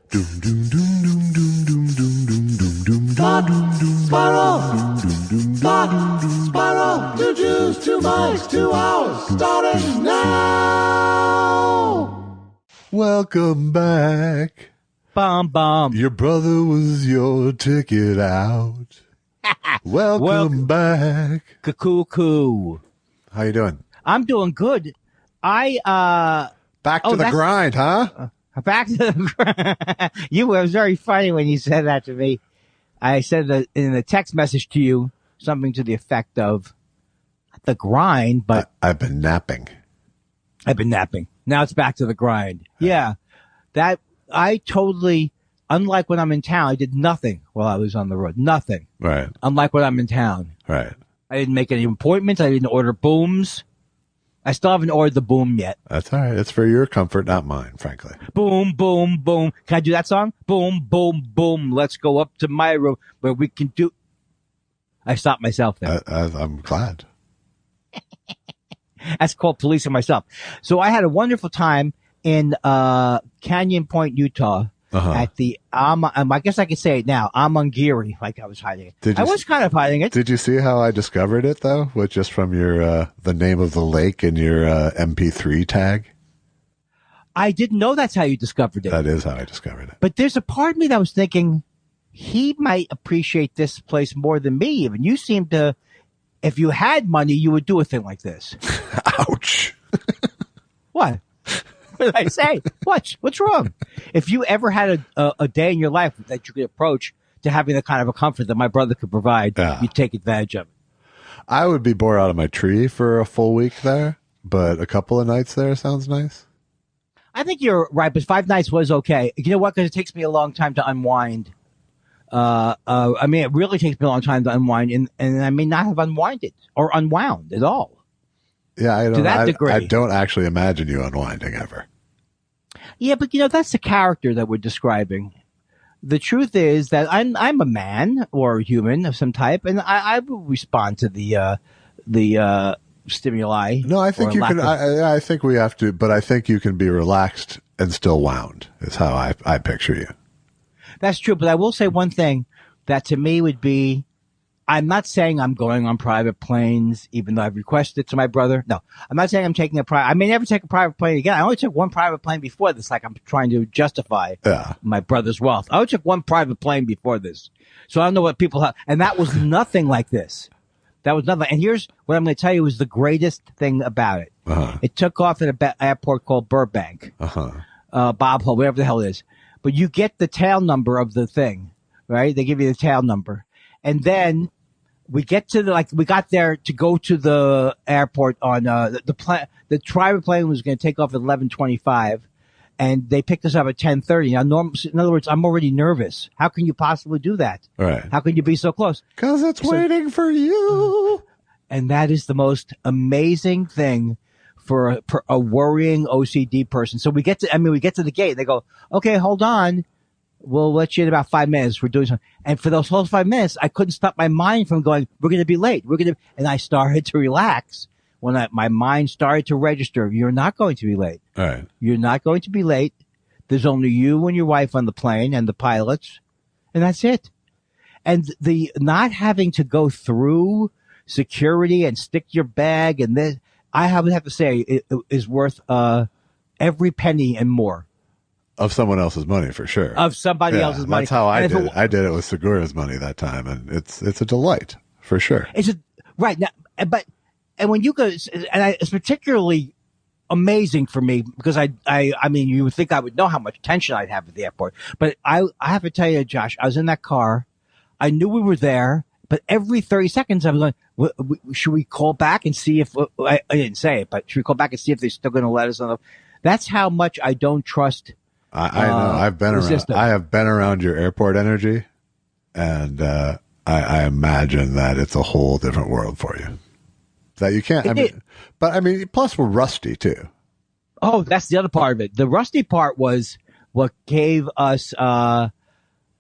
Spiral, 2 Jews, 2 mics, 2 hours, starting now. Welcome back. Bum, bum. Your brother was your ticket out. Welcome back. Cuckoo. How you doing? I'm doing good. Back to the grind, huh? Back to the grind. It was very funny when you said that to me. I said that in a text message to you, something to the effect of the grind, but I've been napping. Now it's back to the grind. Yeah. That I totally, unlike when I'm in town, I did nothing while I was on the road. Nothing. Right. Unlike when I'm in town. Right. I didn't make any appointments. I didn't order booms. I still haven't ordered the boom yet. That's all right. It's for your comfort, not mine, frankly. Boom, boom, boom. Can I do that song? Boom, boom, boom. Let's go up to my room where we can do. I stopped myself there. I'm glad. That's called policing myself. So I had a wonderful time in Canyon Point, Utah. At the I guess I could say it now. Amangiri, like I was hiding it. I was kind of hiding it. Did you see how I discovered it though? With just from your the name of the lake and your MP3 tag. I didn't know that's how you discovered it. That is how I discovered it. But there's a part of me that was thinking he might appreciate this place more than me. Even you seem to. If you had money, you would do a thing like this. Ouch. What? What did I say? What's wrong? If you ever had a day in your life that you could approach to having the kind of a comfort that my brother could provide, you'd take advantage of it. I would be bored out of my tree for a full week there, but a couple of nights there sounds nice. I think you're right, but 5 nights was okay. You know what? Because it takes me a long time to unwind. I mean, it really takes me a long time to unwind, and I may not have unwinded or unwound at all. Yeah, I don't. To that degree. I don't actually imagine you unwinding ever. Yeah, but that's the character that we're describing. The truth is that I'm a man or a human of some type, and I will respond to the stimuli. No, I think you can. I think we have to, but I think you can be relaxed and still wound. Is how I picture you. That's true, but I will say one thing that to me would be. I'm not saying I'm going on private planes, even though I've requested it to my brother. No, I'm not saying I'm taking I may never take a private plane again. I only took one private plane before this, like I'm trying to justify my brother's wealth. I only took one private plane before this. So I don't know what people have. And that was nothing like this. That was nothing. And here's what I'm going to tell you is the greatest thing about it. It took off at an airport called Burbank. Bob Hole, whatever the hell it is. But you get the tail number of the thing, right? They give you the tail number. And then we get to we got there to go to the airport on, the private plane was going to take off at 11:25 and they picked us up at 10:30. Now, in other words, I'm already nervous. How can you possibly do that? Right. How can you be so close? 'Cause it's waiting for you. And that is the most amazing thing for a worrying OCD person. So we get to the gate. They go, okay, hold on. We'll let you in about 5 minutes. We're doing something. And for those whole 5 minutes, I couldn't stop my mind from going, we're going to be late. And I started to relax when my mind started to register. You're not going to be late. All right. You're not going to be late. There's only you and your wife on the plane and the pilots. And that's it. And the not having to go through security and stick your bag and this, I would have to say it is worth, every penny and more. Of someone else's money, for sure. Of somebody else's money. That's how I did it. I did it with Segura's money that time, and it's a delight, for sure. Right now, and when you go, it's particularly amazing for me because I mean, you would think I would know how much tension I'd have at the airport, but I have to tell you, Josh, I was in that car. I knew we were there, but every 30 seconds I was going, should we call back and see if I didn't say it, but should we call back and see if they're still going to let us on? That's how much I don't trust. I know. I've been around. I have been around your airport energy, and I imagine that it's a whole different world for you. That you can't. I mean, plus we're rusty too. Oh, that's the other part of it. The rusty part was what gave us, got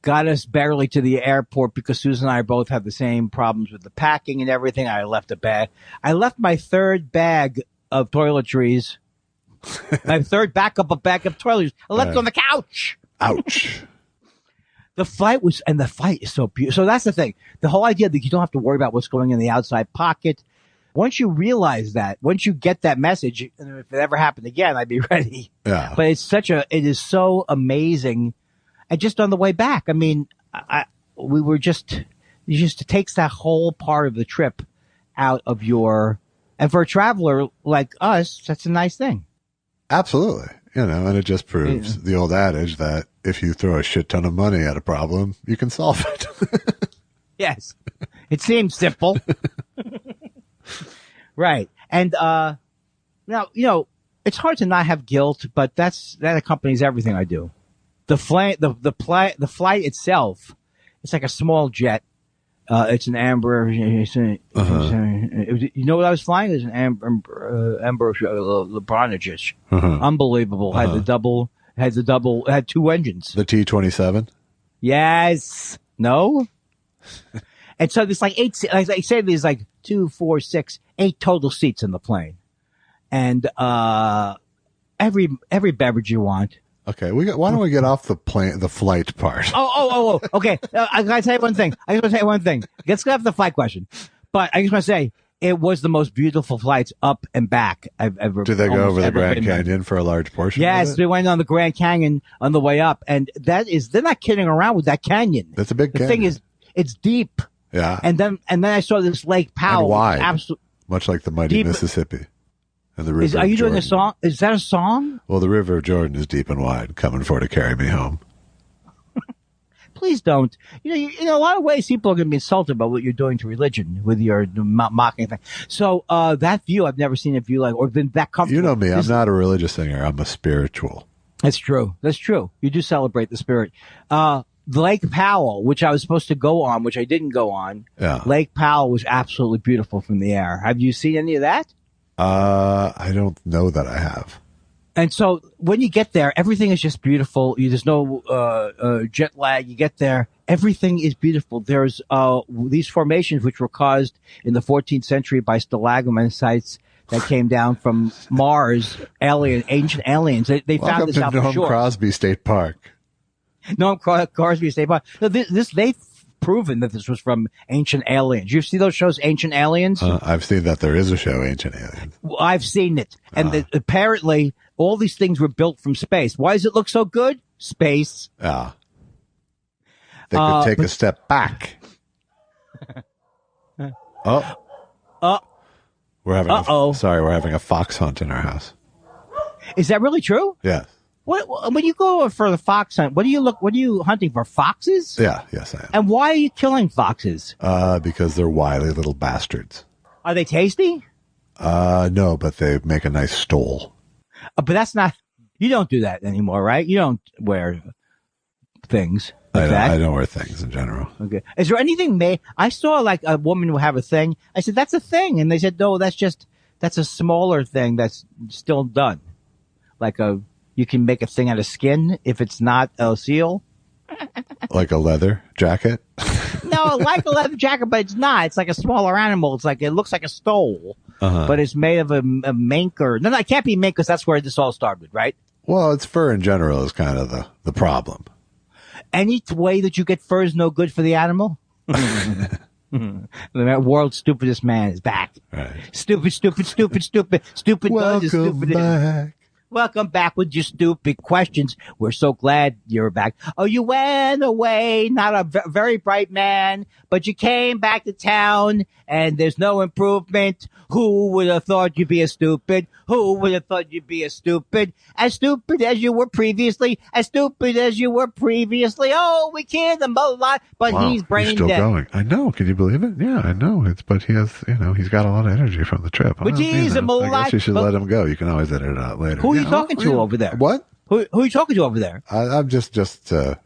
us barely to the airport because Susan and I both have the same problems with the packing and everything. I left a bag. I left my third bag of toiletries. My third bag of toiletries. I left it on the couch. Ouch. The flight is so beautiful. So that's the thing. The whole idea that you don't have to worry about what's going in the outside pocket. Once you realize that, once you get that message, and if it ever happened again, I'd be ready. Yeah. But it is so amazing. And just on the way back, I mean, it just takes that whole part of the trip out of and for a traveler like us, that's a nice thing. Absolutely. And it just proves the old adage that if you throw a shit ton of money at a problem, you can solve it. Yes. It seems simple. Right. And, now, it's hard to not have guilt, but that accompanies everything I do. The flight itself, it's like a small jet. It's an Amber. You know what I was flying? It was an Amber Lebronagich. Unbelievable. Had two engines. The T-27? Yes. No? And so there's like 8, like I say, there's like 2, 4, 6, 8 total seats in the plane. And, every beverage you want. Okay, why don't we get off the flight part? Oh, okay. I gotta tell you one thing. Let's go off the flight question. But I just want to say, it was the most beautiful flights up and back I've ever. Did they go over the Grand Canyon for a large portion? Yes, we went on the Grand Canyon on the way up, and they're not kidding around with that canyon. That's a big canyon. The thing is, it's deep. Yeah. And then I saw this Lake Powell. And wide. Much like the mighty Mississippi. And the river. Are you doing a song? Is that a song? Well, the River of Jordan is deep and wide, coming for to carry me home. Please don't. In a lot of ways, people are going to be insulted by what you're doing to religion with your mocking thing. So, that view, I've never seen a view like, or been that comfortable. You know me. I'm not a religious singer. I'm a spiritual. That's true. You do celebrate the spirit. Lake Powell, which I was supposed to go on, which I didn't go on. Yeah. Lake Powell was absolutely beautiful from the air. Have you seen any of that? I don't know that I have. And so when you get there, everything is just beautiful. There's no jet lag. You get there, everything is beautiful. There's these formations which were caused in the 14th century by stalagmites that came down from Mars, ancient aliens. They found this out for sure. Noam Crosby State Park. Noam Crosby State Park. They've proven that this was from ancient aliens. You see those shows, Ancient Aliens? I've seen that there is a show, Ancient Aliens. I've seen it. And apparently all these things were built from space. Why does it look so good? Space. Yeah. They could take a step back. We're having a fox hunt in our house. Is that really true? Yes. When you go for the fox hunt, what are you hunting for? Foxes? Yeah, yes, I am. And why are you killing foxes? Because they're wily little bastards. Are they tasty? No, but they make a nice stole. But that's not, you don't do that anymore, right? You don't wear things like that. I don't wear things in general. Okay. Is there anything I saw like a woman would have a thing. I said, that's a thing. And they said, no, that's a smaller thing that's still done. You can make a thing out of skin if it's not a seal. Like a leather jacket? No, like a leather jacket, but it's not. It's like a smaller animal. It looks like a stole, but it's made of a mink or... No, it can't be mink because that's where this all started, right? Well, it's fur in general is kind of the problem. Any way that you get fur is no good for the animal? The world's stupidest man is back. Right. Stupid. Welcome back. Welcome back with your stupid questions. We're so glad you're back. Oh, you went away, not a very bright man, but you came back to town and there's no improvement. Who would have thought you'd be a stupid? Who would have thought you'd be a stupid? As stupid as you were previously. Oh, we killed him a lot, but wow, he's brain still dead. Going. I know. Can you believe it? Yeah, I know. But he has, he's got a lot of energy from the trip. But he's a lot. I guess you should let him go. You can always edit it out later. Who are you talking to over there? What? Who are you talking to over there? I'm just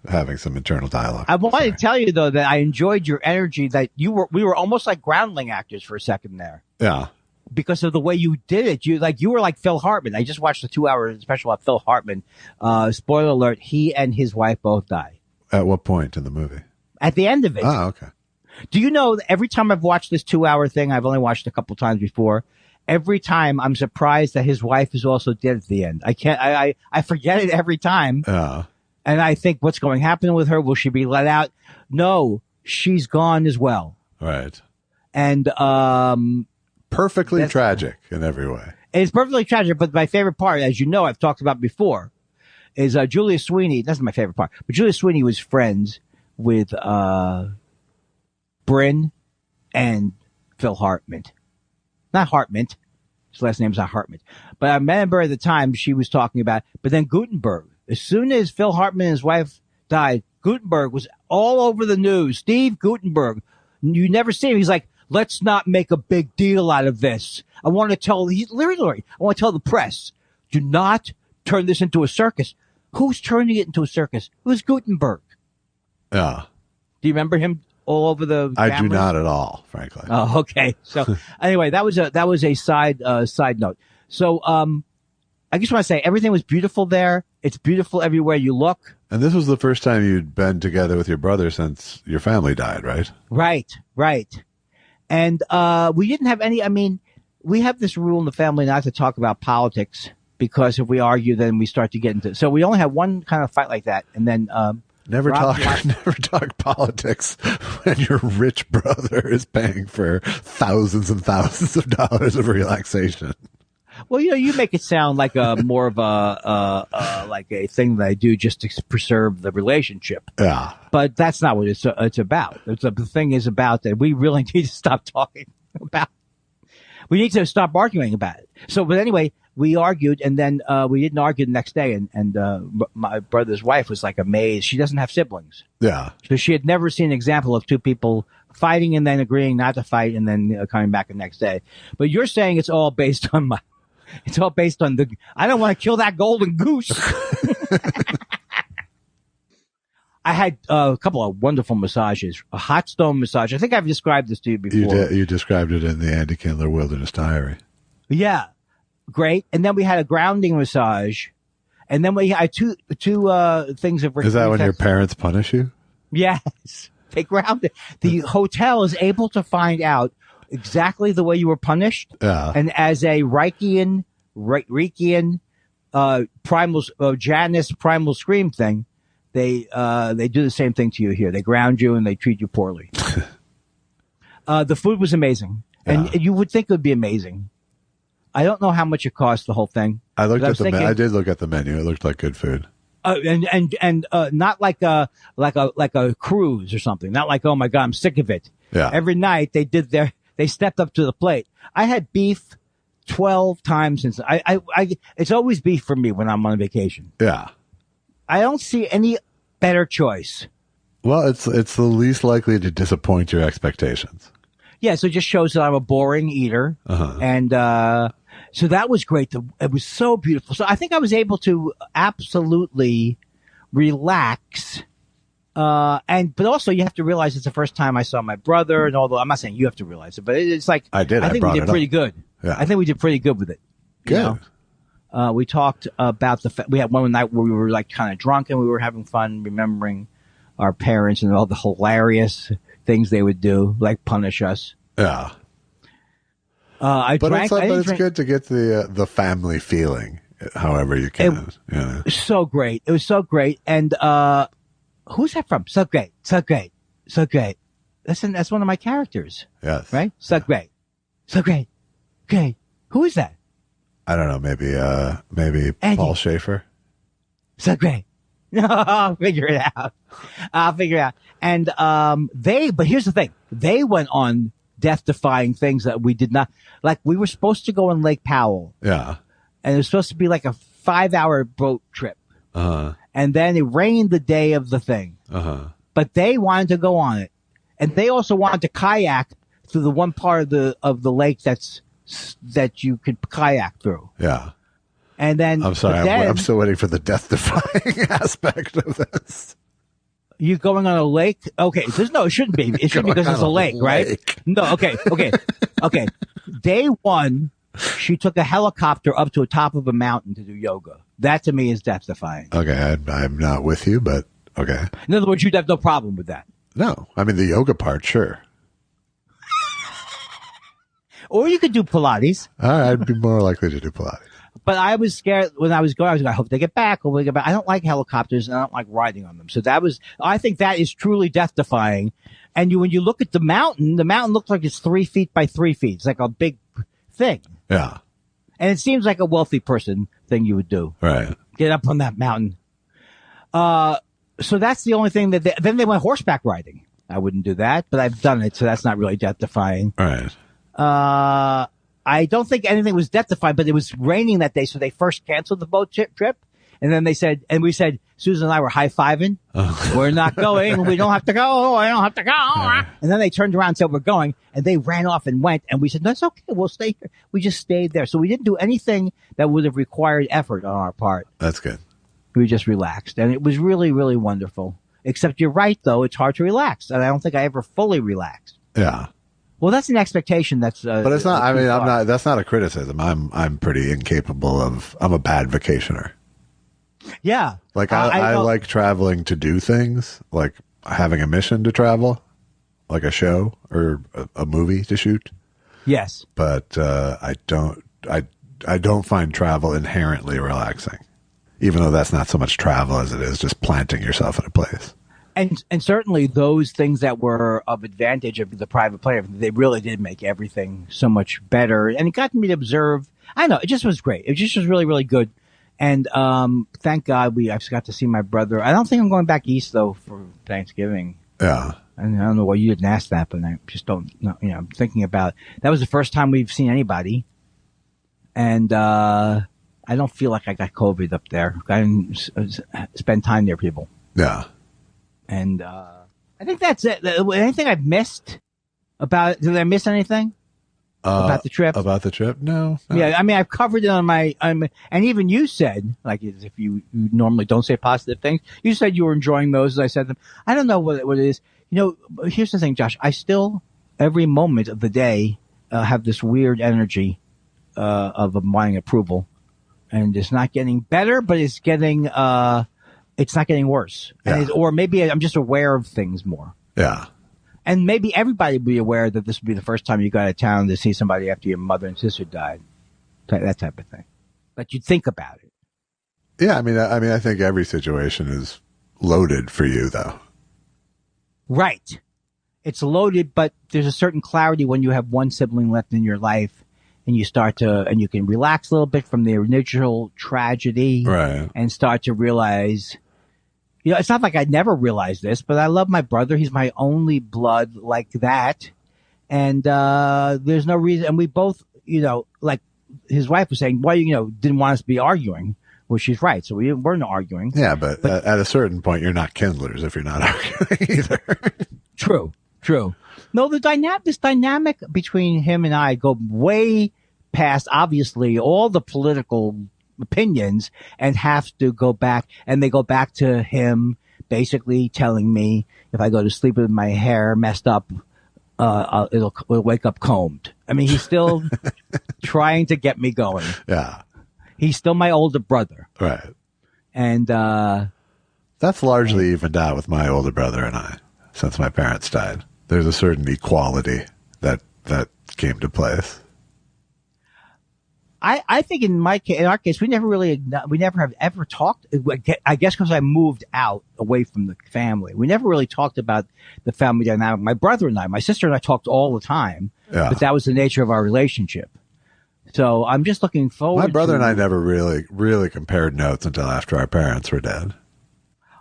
having some internal dialogue. I wanted to tell you though that I enjoyed your energy. That we were almost like groundling actors for a second there. Yeah. Because of the way you did it, you were like Phil Hartman. I just watched the 2-hour special about Phil Hartman. Spoiler alert: he and his wife both die. At what point in the movie? At the end of it. Oh, okay. Do you know that every time I've watched this 2-hour thing, I've only watched a couple times before. Every time I'm surprised that his wife is also dead at the end. I forget it every time. And I think what's going to happen with her? Will she be let out? No, she's gone as well. Right. And perfectly tragic in every way. It's perfectly tragic, but my favorite part, as you know, I've talked about before, is Julia Sweeney. That's my favorite part. But Julia Sweeney was friends with Bryn and Phil Hartman. Not Hartman. His last name's not Hartman. But I remember at the time she was talking about, but then Gutenberg. As soon as Phil Hartman and his wife died, Gutenberg was all over the news. Steve Gutenberg. You never see him. He's like, let's not make a big deal out of this. I want to tell the press, do not turn this into a circus. Who's turning it into a circus? It was Gutenberg. Yeah. Do you remember him all over the I cameras? do not at all, frankly. Oh, okay. So anyway, that was a side note. So, I just want to say everything was beautiful there. It's beautiful everywhere you look. And this was the first time you'd been together with your brother since your family died, right? Right. And we didn't have any, we have this rule in the family not to talk about politics because if we argue, then we start to get into, so we only have one kind of fight like that. And then, never talk politics when your rich brother is paying for thousands and thousands of dollars of relaxation. Well, you make it sound like more of like a thing that I do just to preserve the relationship. Yeah. But that's not what it's about. The thing is about that we really need to stop talking about. We need to stop arguing about it. So, but anyway, we argued and then we didn't argue the next day. And my brother's wife was like amazed. She doesn't have siblings. Yeah. So she had never seen an example of two people fighting and then agreeing not to fight and then coming back the next day. But you're saying it's all based on I don't want to kill that golden goose. I had a couple of wonderful massages, a hot stone massage. I think I've described this to you before. You described it in the Andy Kindler Wilderness Diary. Yeah. Great. And then we had a grounding massage. And then we had two things of... Is that when your parents punish you? Yes. They grounded. The hotel is able to find out exactly the way you were punished. Yeah. And as a Reichian primal Janus primal scream thing, they do the same thing to you here. They ground you and they treat you poorly. The food was amazing. And you would think it would be amazing. I don't know how much it cost, the whole thing. I did look at the menu. It looked like good food. And not like a cruise or something. Not like, oh my God, I'm sick of it. Yeah. Every night they stepped up to the plate. I had beef 12 times since it's always beef for me when I'm on vacation. Yeah. I don't see any better choice. Well, it's the least likely to disappoint your expectations. Yeah. So it just shows that I'm a boring eater. Uh-huh. And, so that was great. It was so beautiful. So I think I was able to absolutely relax. But also you have to realize it's the first time I saw my brother, and although I'm not saying you have to realize it, but it's like, I think we did pretty good. Yeah. I think we did pretty good with it. Good. We talked about we had one night where we were like kind of drunk and we were having fun remembering our parents and all the hilarious things they would do, like punish us. Yeah. But it's good to get the family feeling, however you can. It was so great. It was so great. And who's that from? So great. So great. So great. That's one of my characters. Yes. Right? So great. So great. Okay. Who is that? I don't know. Maybe Eddie. Paul Schaefer. So great. No, I'll figure it out. And but here's the thing. They went on death-defying things that we did not. Like, we were supposed to go on Lake Powell. Yeah. And it was supposed to be like a 5-hour boat trip. Uh-huh. And then it rained the day of the thing. Uh-huh. But they wanted to go on it. And they also wanted to kayak through the one part of the lake that you could kayak through. Yeah. And then I'm sorry, I'm still waiting for the death-defying aspect of this. You going on a lake? Okay, it shouldn't be. It should be because it's a lake, right? No, okay. Day one, she took a helicopter up to the top of a mountain to do yoga. That to me is death-defying. Okay, I'm not with you, but okay. In other words, you'd have no problem with that. No, I mean the yoga part, sure. Or you could do Pilates. I'd be more likely to do Pilates. But I was scared when I was going. I was like, I hope they get back. I hope they get back. I don't like helicopters and I don't like riding on them. So I think that is truly death-defying. And when you look at the mountain looks like it's 3 feet by 3 feet. It's like a big thing. Yeah. And it seems like a wealthy person thing you would do. Right. Get up on that mountain. So that's the only thing then they went horseback riding. I wouldn't do that, but I've done it. So that's not really death-defying. Right. I don't think anything was death-defying, but it was raining that day. So they first canceled the boat trip. And then we said, Susan and I were high-fiving. We're not going. We don't have to go. I don't have to go. And then they turned around and said, we're going. And they ran off and went. And we said, no, it's okay. We'll stay here. We just stayed there. So we didn't do anything that would have required effort on our part. That's good. We just relaxed. And it was really, really wonderful. Except you're right, though. It's hard to relax. And I don't think I ever fully relaxed. Yeah. Well, that's an expectation. But it's not. I mean, I'm not. That's not a criticism. I'm pretty incapable of. I'm a bad vacationer. Yeah. Like I like traveling to do things, like having a mission to travel, like a show or a movie to shoot. Yes. But I don't find travel inherently relaxing, even though that's not so much travel as it is just planting yourself in a place. And certainly those things that were of advantage of the private plane, they really did make everything so much better. And it got me to observe. I know, it just was great. It just was really, really good. And thank God I got to see my brother. I don't think I'm going back east, though, for Thanksgiving. Yeah. And I don't know why you didn't ask that, but I just don't know. You know, I'm thinking about that was the first time we've seen anybody. And I don't feel like I got COVID up there. I didn't spend time near people. Yeah. And I think that's it. Anything I've missed about it? Did I miss anything about the trip? About the trip? No. Yeah, I mean, I've covered it on my. And even you said, like, as if you normally don't say positive things. You said you were enjoying those. As I said them. I don't know what it is. You know, here's the thing, Josh. I still every moment of the day have this weird energy of wanting approval, and it's not getting better, but it's getting. It's not getting worse. Yeah. Or maybe I'm just aware of things more. Yeah. And maybe everybody would be aware that this would be the first time you got out of town to see somebody after your mother and sister died. That type of thing. But you'd think about it. Yeah, I mean, I think every situation is loaded for you, though. Right. It's loaded, but there's a certain clarity when you have one sibling left in your life and you you can relax a little bit from the initial tragedy. Right. And start to realize, you know, it's not like I never realized this, but I love my brother. He's my only blood like that. And, there's no reason. And we both, you know, like his wife was saying, why, you know, didn't want us to be arguing. Well, she's right. So we weren't arguing. Yeah. But at a certain point, you're not Kindlers if you're not arguing either. True. No, this dynamic between him and I go way past, obviously, all the political opinions and have to go back, and they go back to him basically telling me if I go to sleep with my hair messed up, it'll wake up combed. I mean, he's still trying to get me going. Yeah. He's still my older brother. Right. And, that's largely evened out with my older brother and I since my parents died. There's a certain equality that came to place. I think in our case, we never have ever talked. I guess because I moved out away from the family, we never really talked about the family dynamic. My brother and I, my sister and I talked all the time, but that was the nature of our relationship. So I'm just looking forward. My brother and I never really compared notes until after our parents were dead.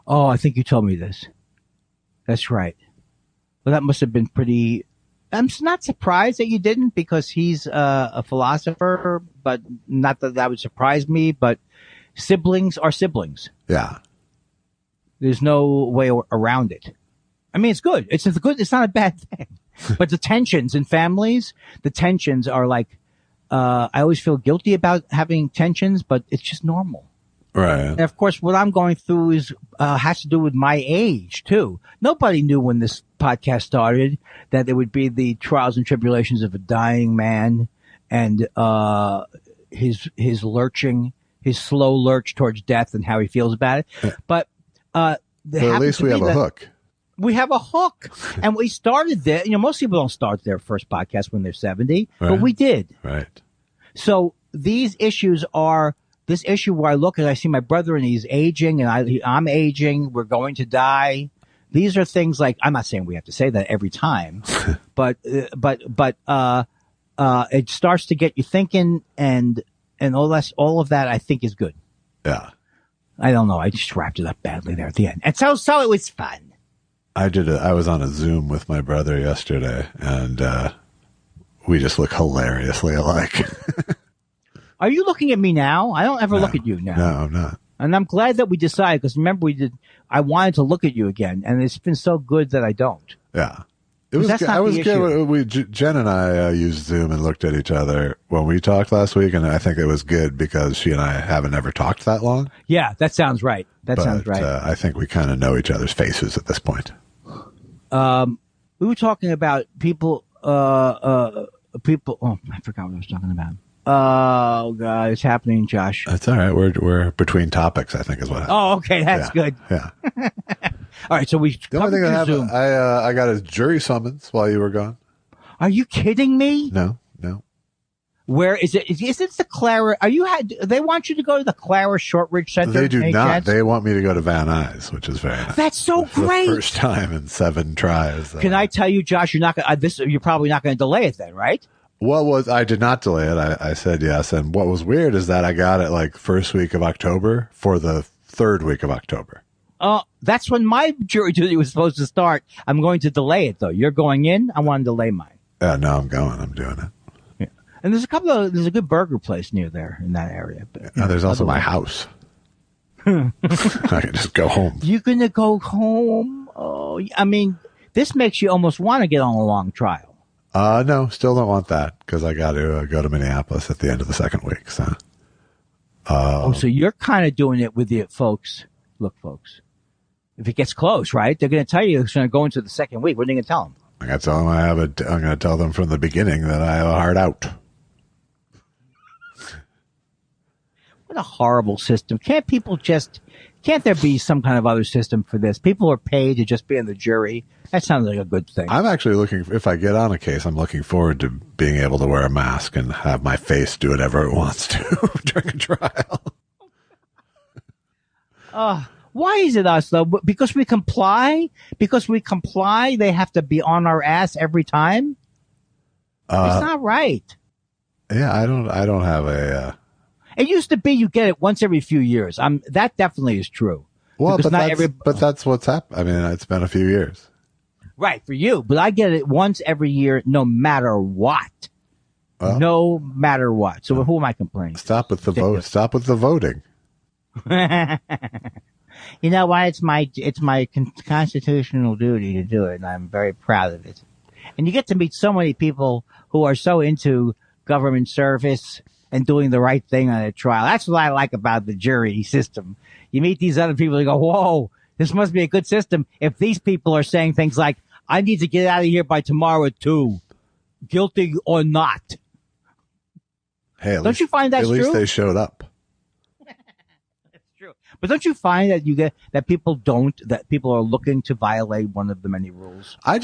Oh, I think you told me this. That's right. Well, that must have been pretty. I'm not surprised that you didn't, because he's a philosopher, but not that would surprise me. But siblings are siblings. Yeah. There's no way around it. I mean, it's good. It's not a bad thing. But the tensions in families, are like, I always feel guilty about having tensions, but it's just normal. Right. And of course, what I'm going through has to do with my age too. Nobody knew when this podcast started that there would be the trials and tribulations of a dying man and his slow lurch towards death and how he feels about it. But at least we have a hook. We have a hook, and we started there. You know, most people don't start their first podcast when they're 70, but we did. Right. So these issues are this issue where I look and I see my brother and he's aging and I'm aging. We're going to die. These are things like, I'm not saying we have to say that every time, but it starts to get you thinking and all of that I think is good. Yeah. I don't know. I just wrapped it up badly there at the end. And so it was fun. I was on a Zoom with my brother yesterday and, we just look hilariously alike. Are you looking at me now? I don't ever look at you now. No, I'm not. And I'm glad that we decided, because remember I wanted to look at you again, and it's been so good that I don't. Yeah. It was good. I was good. Jen and I used Zoom and looked at each other when we talked last week, and I think it was good because she and I haven't ever talked that long. Yeah, that sounds right. Sounds right. I think we kind of know each other's faces at this point. We were talking about people. Oh, I forgot what I was talking about. Oh God, it's happening, Josh. That's all right. We're between topics, I think is what happened. Oh, okay, that's good. Yeah. All right, so we. The only thing that happened, I got a jury summons while you were gone. Are you kidding me? No. Where is it? Is it the Clara? They want you to go to the Clara Shortridge Center? They do not. They want me to go to Van Nuys, which is very nice. That's so great. The first time in 7 tries. Can I tell you, Josh? You're not going. You're probably not going to delay it then, right? I did not delay it. I said yes. And what was weird is that I got it like first week of October for the 3rd week of October. That's when my jury duty was supposed to start. I'm going to delay it though. You're going in. I want to delay mine. Yeah, no, I'm going. I'm doing it. Yeah. And there's a good burger place near there in that area. But, there's also my house. I can just go home. You're going to go home? Oh, I mean, this makes you almost want to get on a long trial. No, still don't want that because I got to go to Minneapolis at the end of the 2nd week. So, so you're kind of doing it with the folks. Look, folks, if it gets close, right? They're going to tell you it's going to go into the 2nd week. What are you going to tell them? I got to tell them I'm going to tell them from the beginning that I have a hard out. What a horrible system! Can't there be some kind of other system for this? People are paid to just be in the jury. That sounds like a good thing. I'm actually if I get on a case, I'm looking forward to being able to wear a mask and have my face do whatever it wants to during a trial. Why is it us though? Because we comply? They have to be on our ass every time? It's not right. Yeah, I don't have a... It used to be you get it once every few years. That definitely is true. Well, but that's what's happened. I mean, it's been a few years. Right, for you. But I get it once every year, no matter what. Well, no matter what. So who am I complaining? Stop with the vote. Stop with the voting. You know why? It's my constitutional duty to do it, and I'm very proud of it. And you get to meet so many people who are so into government service and doing the right thing on a trial. That's what I like about the jury system. You meet these other people and go, whoa, this must be a good system. If these people are saying things like, I need to get out of here by tomorrow at 2, guilty or not. Hey, don't you find that's true? At least they showed up. That's true. But don't you find that people are looking to violate one of the many rules? I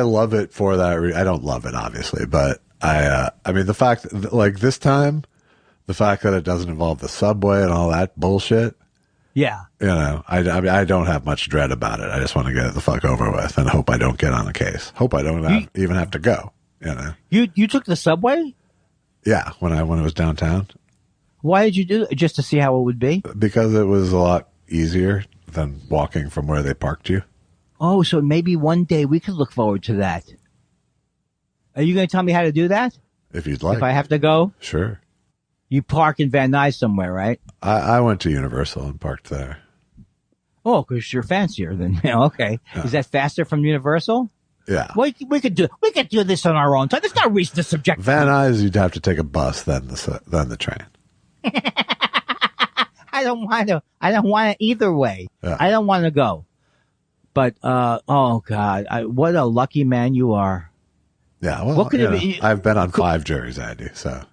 love it for that. I don't love it, obviously, but I mean, the fact, like this time, the fact that it doesn't involve the subway and all that bullshit. Yeah. You know, I mean, I don't have much dread about it. I just want to get it the fuck over with and hope I don't get on a case. Hope I don't even have to go, you know. You took the subway? Yeah. When it was downtown. Why did you do it? Just to see how it would be? Because it was a lot easier than walking from where they parked you. Oh, so maybe one day we could look forward to that. Are you going to tell me how to do that? If you'd like. If I have to go? Sure. You park in Van Nuys somewhere, right? I went to Universal and parked there. Oh, because you're fancier than me. Okay. Yeah. Is that faster from Universal? Yeah. We could do this on our own time. There's no reason to subject. Van Nuys, you'd have to take a bus, then the train. I don't want to either way. Yeah. I don't want to go. But, oh God, what a lucky man you are. Yeah. Well, what could it be? I've been on 5 juries, Andy, so.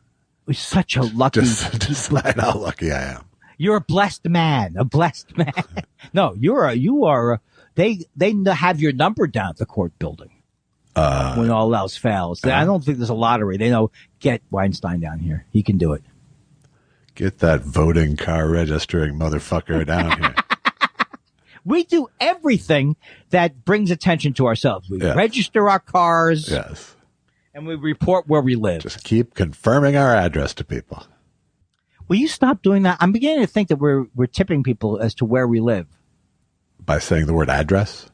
Such a lucky. Just how lucky I am. You're a blessed man. No, you are. They have your number down at the court building. When all else fails, I don't think there's a lottery. They know, get Weinstein down here. He can do it. Get that voting car registering motherfucker down here. We do everything that brings attention to ourselves. We register our cars. Yes. And we report where we live. Just keep confirming our address to people. Will you stop doing that? I'm beginning to think that we're tipping people as to where we live. By saying the word address?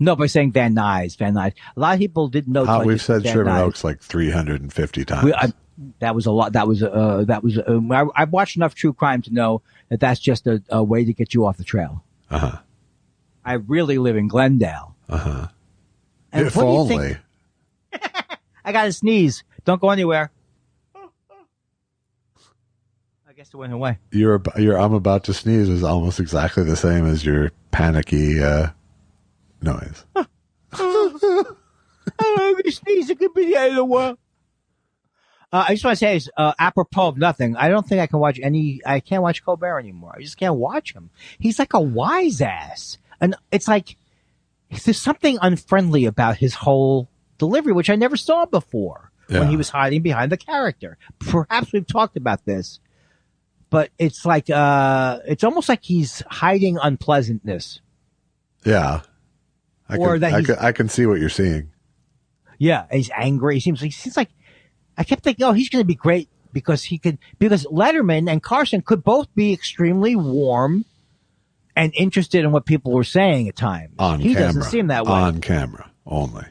No, by saying Van Nuys. A lot of people didn't know. We've said Sherman Oaks like 350 times. That was a lot. I've watched enough true crime to know that that's just a way to get you off the trail. Uh-huh. I really live in Glendale. Uh-huh. And if only. I got to sneeze. Don't go anywhere. I guess it went away. Your I'm about to sneeze is almost exactly the same as your panicky noise. I'm going to sneeze. It could be the end of the world. I just want to say, apropos of nothing, I don't think I can't watch Colbert anymore. I just can't watch him. He's like a wise ass. And it's like, there's something unfriendly about his whole delivery, which I never saw before when he was hiding behind the character. Perhaps we've talked about this, but it's like, it's almost like he's hiding unpleasantness. Yeah. I can see what you're seeing. Yeah. He's angry. He seems like, I kept thinking, he's going to be great because Letterman and Carson could both be extremely warm and interested in what people were saying at times. He doesn't seem that way. On camera only.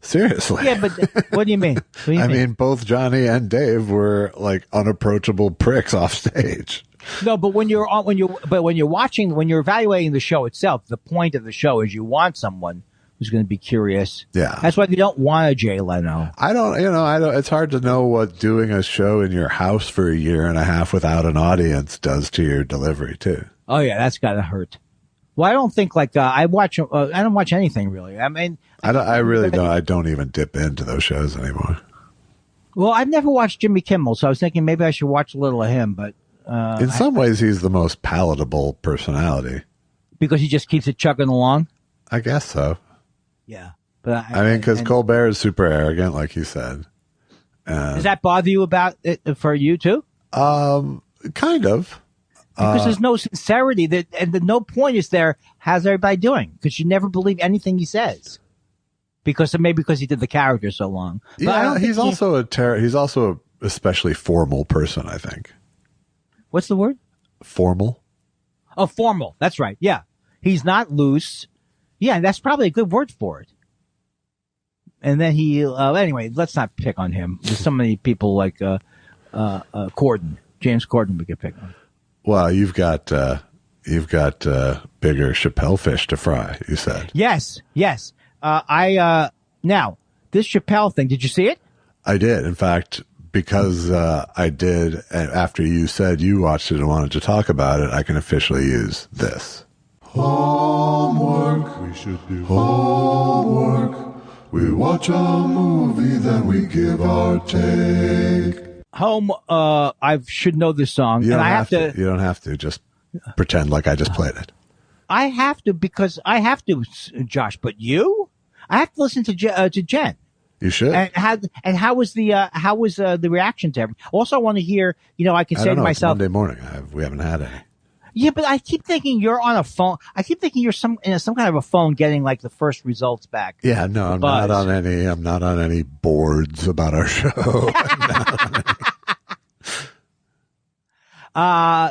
Seriously. Yeah, but what do you mean? I mean, both Johnny and Dave were like unapproachable pricks off stage. No, but when you're evaluating the show itself, the point of the show is you want someone who's going to be curious. Yeah. That's why you don't want a Jay Leno. I don't, it's hard to know what doing a show in your house for a year and a half without an audience does to your delivery too. Oh yeah, that's got to hurt. Well, I don't think I don't watch anything really. I mean, I really don't. I don't even dip into those shows anymore. Well, I've never watched Jimmy Kimmel, so I was thinking maybe I should watch a little of him, but, in some ways he's the most palatable personality. Because he just keeps it chugging along? I guess so. Yeah. But I mean, because Colbert is super arrogant, like you said. Does that bother you about it for you too? Kind of. Because there's no sincerity and the no point is there. How's everybody doing? Because you never believe anything he says. Because he did the character so long. But yeah, he's also a especially formal person, I think. What's the word? Formal. Oh, formal. That's right. Yeah. He's not loose. Yeah, that's probably a good word for it. And then anyway, let's not pick on him. There's so many people like Corden, James Corden we could pick on. Well, you've got bigger Chapelle fish to fry, you said. Yes. Now, this Chapelle thing, did you see it? I did. In fact, because I did, and after you said you watched it and wanted to talk about it, I can officially use this. Homework. We should do homework. We watch a movie, then we give our take. I should know this song. You don't have to. You don't have to. Just pretend like I just played it. I have to because I have to, Josh. But you, I have to listen to Jen. You should. And how was the reaction to everything? Also, I want to hear. I can say to myself, it's Monday morning. We haven't had any. Yeah, but I keep thinking you're on a phone. I keep thinking you're some kind of a phone getting like the first results back. Yeah, no, I'm not on any boards about our show.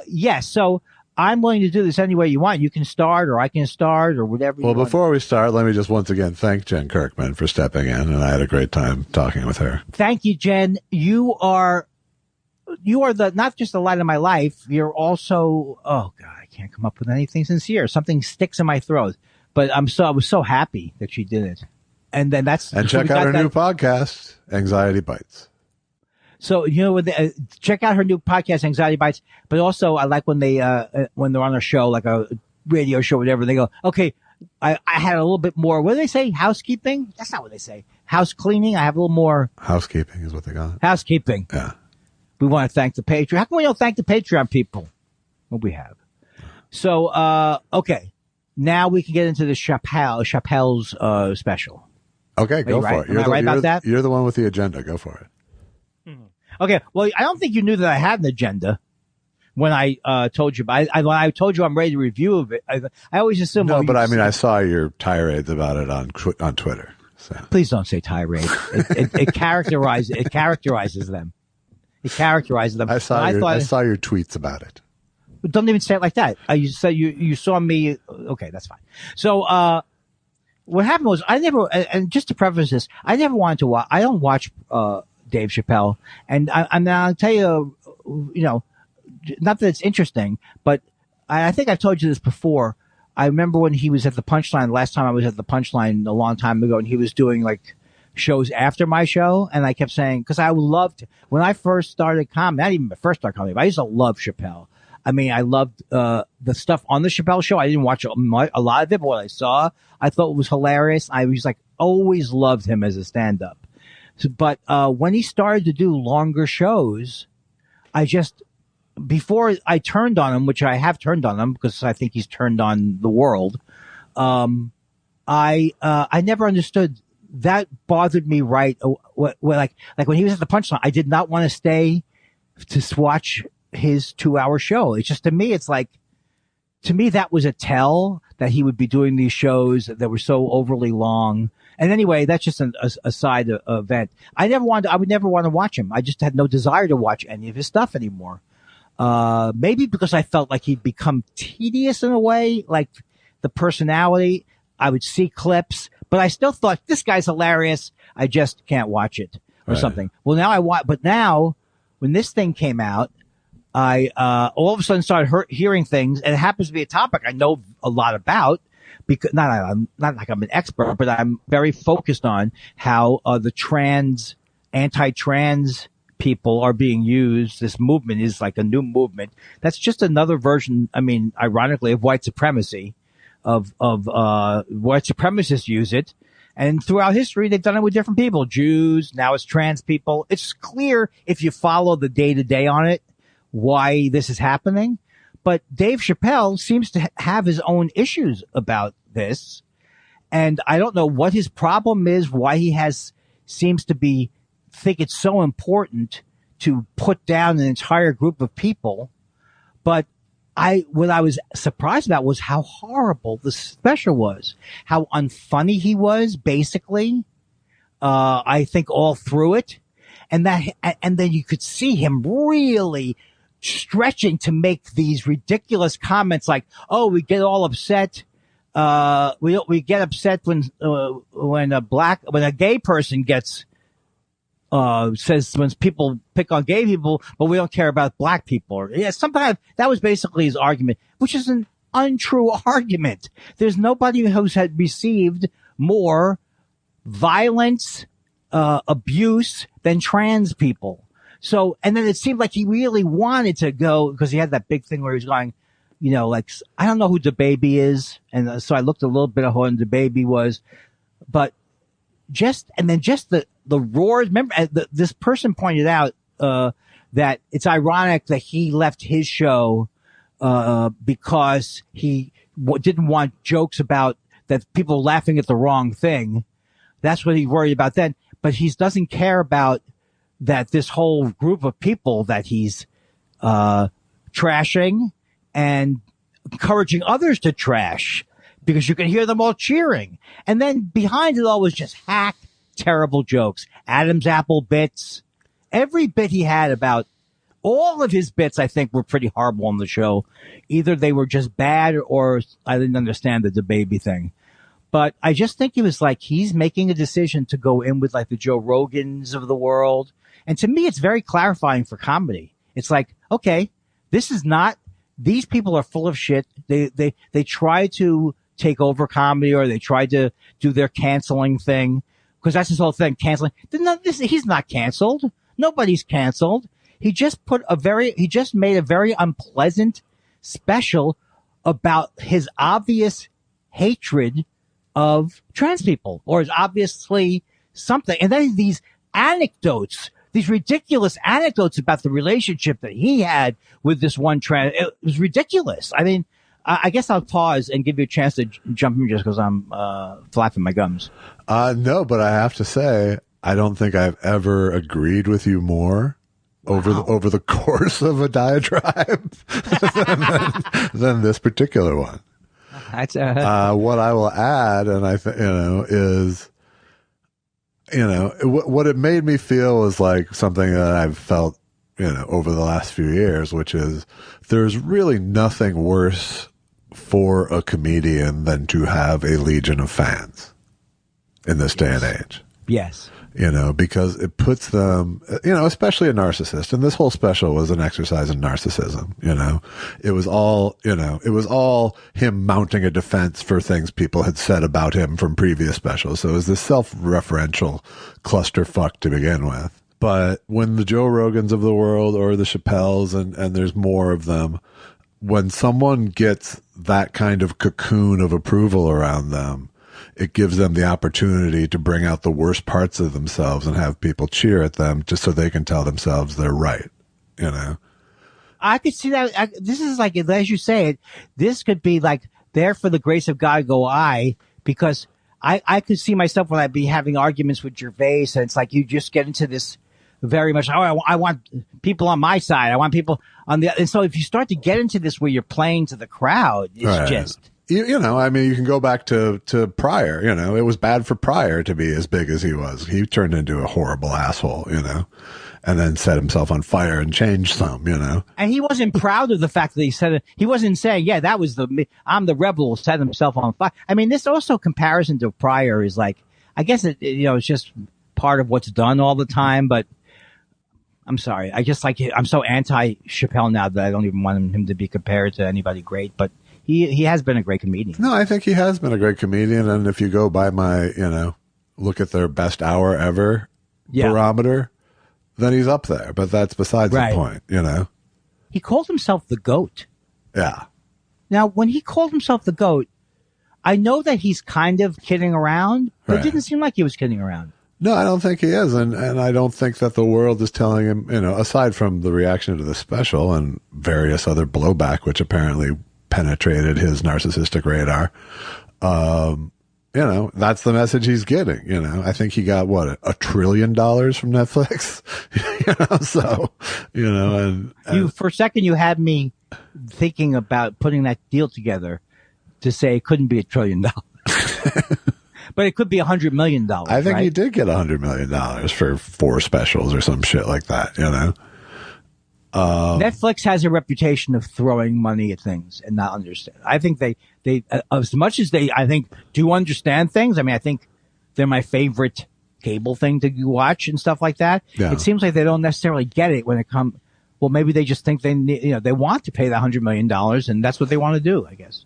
Yes. So I'm willing to do this any way you want. You can start, or I can start, or whatever. Well, before we start, let me just once again thank Jen Kirkman for stepping in, and I had a great time talking with her. Thank you, Jen. You are not just the light of my life. You're also, oh God, I can't come up with anything sincere. Something sticks in my throat, but I was so happy that she did it. And then check out her new podcast, Anxiety Bites. So, check out her new podcast, Anxiety Bites. But also I like when they're on a show, like a radio show, whatever, they go, okay, I had a little bit more, what do they say? Housekeeping? That's not what they say. House cleaning. I have a little more. Housekeeping is what they got. Housekeeping. Yeah. We want to thank the Patreon. How come we don't thank the Patreon people? Well, we have. So, okay. Now we can get into the Chapelle's special. Okay, go for it. Am I right about that? You're the one with the agenda. Go for it. Okay, well, I don't think you knew that I had an agenda when I told you. But when I told you I'm ready to review it, I always assume. No, but I mean, I saw your tirades about it on Twitter. So. Please don't say tirade. It characterizes them. It characterizes them. I saw your tweets about it. Don't even say it like that. You said you saw me. Okay, that's fine. So what happened was I never. And just to preface this, I never wanted to watch. I don't watch Dave Chapelle, and I'll tell you, not that it's interesting, but I think I've told you this before. I remember when he was at the Punchline, last time I was at the Punchline a long time ago, and he was doing like shows after my show, and I kept saying, because I loved, when I first started comedy, not even first started comedy, but I used to love Chapelle. I mean, I loved the stuff on the Chapelle show. I didn't watch a lot of it, but what I saw, I thought was hilarious. I was like, always loved him as a stand-up. But when he started to do longer shows, before I turned on him, which I have turned on him because I think he's turned on the world, I never understood. That bothered me, right? Like when he was at the Punchline, I did not want to stay to watch his 2-hour show. It's just, to me, that was a tell that he would be doing these shows that were so overly long. And anyway, that's just a side event. I would never want to watch him. I just had no desire to watch any of his stuff anymore. Maybe because I felt like he'd become tedious in a way, like the personality. I would see clips, but I still thought this guy's hilarious. I just can't watch it or something. Well, now I watch, but now when this thing came out, I all of a sudden started hearing things, and it happens to be a topic I know a lot about, because not like I'm an expert, but I'm very focused on how the anti-trans people are being used. This movement is like a new movement. That's just another version, I mean, ironically, of white supremacy, of white supremacists use it. And throughout history, they've done it with different people, Jews, now it's trans people. It's clear if you follow the day-to-day on it, why this is happening. But Dave Chapelle seems to have his own issues about this. And I don't know what his problem is, why he seems to think it's so important to put down an entire group of people. But what I was surprised about was how horrible the special was, how unfunny he was, basically. I think all through it. And then you could see him really stretching to make these ridiculous comments like, "Oh, we get all upset. We get upset when a gay person gets says when people pick on gay people, but we don't care about black people." Yeah, sometimes that was basically his argument, which is an untrue argument. There's nobody who's had received more violence, abuse than trans people. So, and then it seemed like he really wanted to go, because he had that big thing where he was going, like, I don't know who DaBaby is. And so I looked a little bit at who DaBaby was, but just the roars. Remember, this person pointed out, that it's ironic that he left his show, because he didn't want jokes about that people laughing at the wrong thing. That's what he worried about then. But he doesn't care about that this whole group of people that he's trashing and encouraging others to trash, because you can hear them all cheering. And then behind it all was just hack, terrible jokes. Adam's apple bits. Every bit he had about all of his bits, I think, were pretty horrible on the show. Either they were just bad, or I didn't understand the DaBaby thing. But I just think it was like he's making a decision to go in with like the Joe Rogans of the world. And to me, it's very clarifying for comedy. It's like, okay, these people are full of shit. They try to take over comedy, or they try to do their canceling thing, because that's his whole thing, canceling. He's not canceled. Nobody's canceled. He just made a very unpleasant special about his obvious hatred of trans people, or is obviously something. And then these ridiculous anecdotes about the relationship that he had with this one trans. It was ridiculous. I mean, I guess I'll pause and give you a chance to jump in just because I'm flapping my gums. No, but I have to say, I don't think I've ever agreed with you more over the course of a diatribe than this particular one. That's what I will add, and I think is what it made me feel was like something that I've felt over the last few years, which is there's really nothing worse for a comedian than to have a legion of fans in this day and age. Yes. Because it puts them, especially a narcissist. And this whole special was an exercise in narcissism. It was all him mounting a defense for things people had said about him from previous specials. So it was this self-referential clusterfuck to begin with. But when the Joe Rogans of the world or the Chapelles, and there's more of them, when someone gets that kind of cocoon of approval around them, it gives them the opportunity to bring out the worst parts of themselves and have people cheer at them just so they can tell themselves they're right. I could see that. This is like, as you say it, this could be like there for the grace of God go I, because I could see myself when I'd be having arguments with Gervais, and it's like you just get into this very much, I want people on my side. I want people on the, and so if you start to get into this where you're playing to the crowd, it's just, you can go back to Pryor, it was bad for Pryor to be as big as he was. He turned into a horrible asshole, and then set himself on fire and changed some, And he wasn't proud of the fact that he said it. He wasn't saying, yeah, that was I'm the rebel who set himself on fire. I mean, this also comparison to Pryor is like, I guess it's just part of what's done all the time, but I'm sorry. I'm so anti Chapelle now that I don't even want him to be compared to anybody great, but he has been a great comedian. No, I think he has been a great comedian. And if you go by my, look at their best hour ever barometer, then he's up there. But that's besides the point, He called himself the GOAT. Yeah. Now, when he called himself the GOAT, I know that he's kind of kidding around, but it didn't seem like he was kidding around. No, I don't think he is. And I don't think that the world is telling him, aside from the reaction to the special and various other blowback, which apparently penetrated his narcissistic radar. That's the message he's getting. I think he got $1 trillion from Netflix. And for a second you had me thinking about putting that deal together to say it couldn't be $1 trillion. But it could be $100 million. I think he did get $100 million for 4 specials or some shit like that, Netflix has a reputation of throwing money at things and not understand. I think they as much as I think do understand things. I mean, I think they're my favorite cable thing to watch and stuff like that. Yeah. It seems like they don't necessarily get it when it comes. Well, maybe they just think they want to pay that $100 million and that's what they want to do, I guess.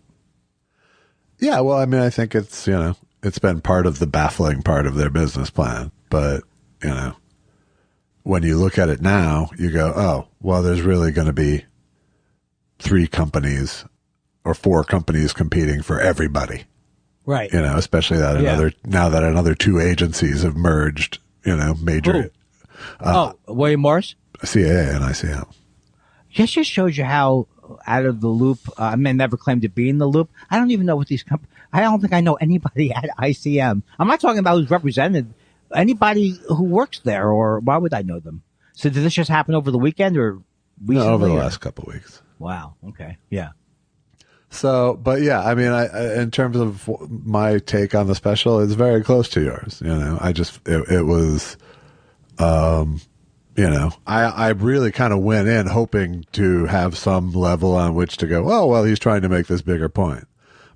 Yeah. Well, I mean, I think it's, it's been part of the baffling part of their business plan, but when you look at it now, you go, oh, well, there's really going to be 3 companies or 4 companies competing for everybody. Right. Especially that now that another 2 agencies have merged, major. William Morris? CAA and ICM. This just shows you how out of the loop, I never claimed to be in the loop. I don't even know what these companies, I don't think I know anybody at ICM. I'm not talking about who's represented. Anybody who works there, or why would I know them? So did this just happen over the weekend or recently? No, over the last couple of weeks. Wow. Okay. Yeah. So, but yeah, I mean, in terms of my take on the special, it's very close to yours. It was, I really kind of went in hoping to have some level on which to go, oh, well, he's trying to make this bigger point.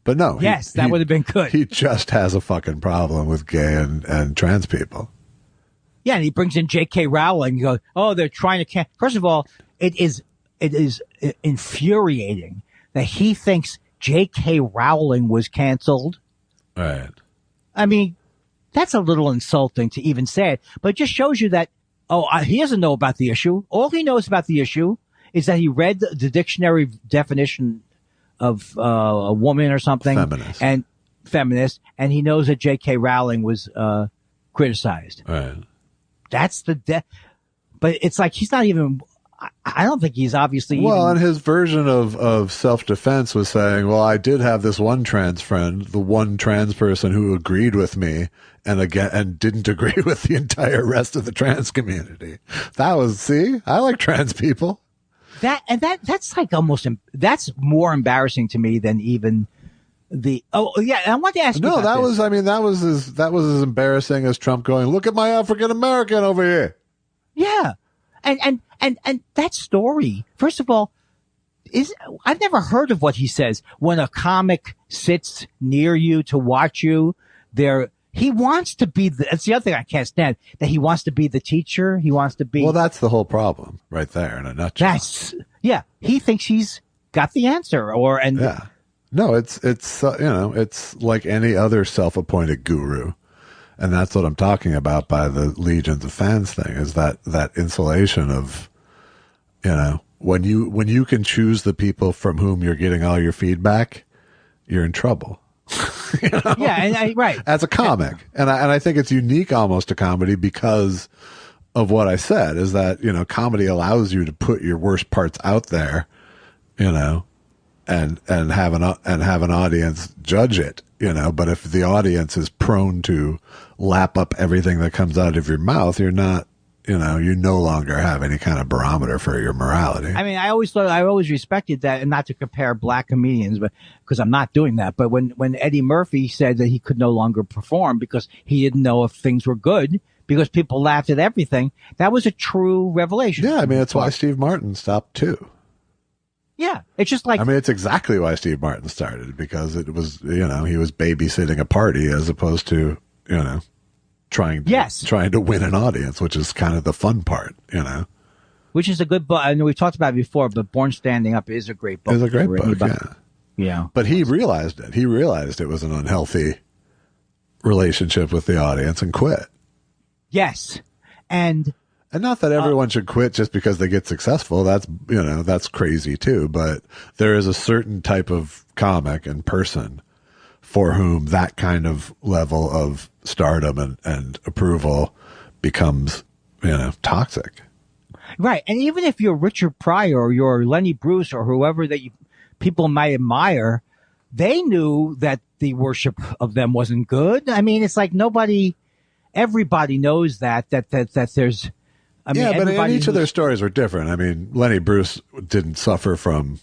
But no. Yes, that would have been good. He just has a fucking problem with gay and trans people. Yeah, and he brings in J.K. Rowling. You go, oh, they're trying to First of all, it is infuriating that he thinks J.K. Rowling was canceled. Right. I mean, that's a little insulting to even say it, but it just shows you that, he doesn't know about the issue. All he knows about the issue is that he read the dictionary definition of a woman or something. Feminist. And he knows that J.K. Rowling was criticized. Right. That's but it's like he's not even, I don't think he's obviously. Well, and his version of self-defense was saying, well, I did have this one trans friend, the one trans person who agreed with me and didn't agree with the entire rest of the trans community. I like trans people. That's like that's more embarrassing to me than even I want to ask you. No, that was as embarrassing as Trump going, look at my African American over here. Yeah. And that story, first of all, I've never heard of what he says when a comic sits near you to watch you. He wants to be that's the other thing I can't stand, that he wants to be the teacher. He wants to be. Well, that's the whole problem right there in a nutshell. He thinks he's got the answer yeah. No, it's like any other self-appointed guru. And that's what I'm talking about by the legions of fans thing, is that insulation of, when you can choose the people from whom you're getting all your feedback, you're in trouble. Yeah, right. As a comic. And I think it's unique almost to comedy because of what I said, is that, comedy allows you to put your worst parts out there, and have an audience judge it, but if the audience is prone to lap up everything that comes out of your mouth, you're not, you no longer have any kind of barometer for your morality. I mean, I always respected that, and not to compare black comedians, but because I'm not doing that. But when Eddie Murphy said that he could no longer perform because he didn't know if things were good because people laughed at everything, that was a true revelation. Yeah. I mean, that's why Steve Martin stopped too. Yeah, it's just like... it's exactly why Steve Martin started, because it was, he was babysitting a party as opposed to, trying to win an audience, which is kind of the fun part, Which is a good book. I know we've talked about it before, but Born Standing Up is a great book. It's a great book, yeah. Yeah. But he realized it. He realized it was an unhealthy relationship with the audience and quit. Yes. And not that everyone should quit just because they get successful. That's, that's crazy too. But there is a certain type of comic and person for whom that kind of level of stardom and approval becomes, toxic. Right. And even if you're Richard Pryor or you're Lenny Bruce or whoever that people might admire, they knew that the worship of them wasn't good. I mean, it's like everybody knows that there's, but each of their stories were different. I mean, Lenny Bruce didn't suffer from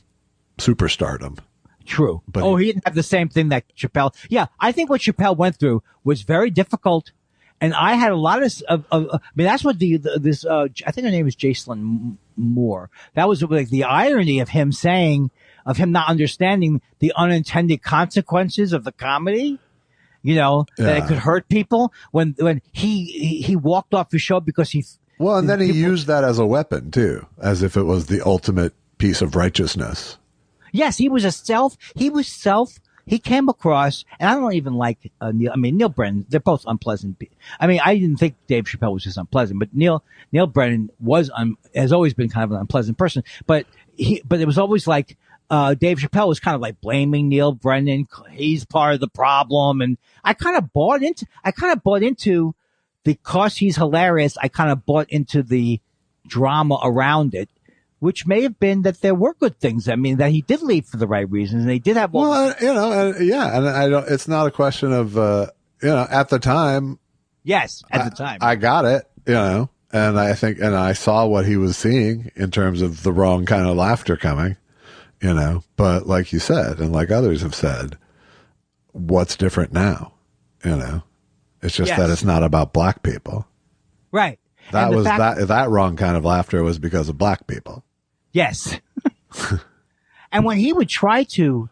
superstardom. True. But he didn't have the same thing that Chapelle. Yeah, I think what Chapelle went through was very difficult, and I had a lot of that's what this. I think her name was Jacelyn Moore. That was like the irony of him not understanding the unintended consequences of the comedy. That it could hurt people when he walked off the show because he. Well, and then he used that as a weapon too, as if it was the ultimate piece of righteousness. Yes, he came across, and I don't even like Neil. I mean, Neil Brennan, they're both unpleasant. I mean, I didn't think Dave Chappelle was just unpleasant, but Neil Brennan has always been kind of an unpleasant person. But it was always like, Dave Chappelle was kind of like blaming Neil Brennan. He's part of the problem. And I kind of bought into, because he's hilarious, I kind of bought into the drama around it, which may have been that there were good things. I mean, that he did leave for the right reasons, and they did have. And I don't. It's not a question of, at the time. Yes, at the time, I got it. And I saw what he was seeing in terms of the wrong kind of laughter coming. But like you said, and like others have said, what's different now? It's just that it's not about black people. Right. That wrong kind of laughter was because of black people. Yes. And when he would try to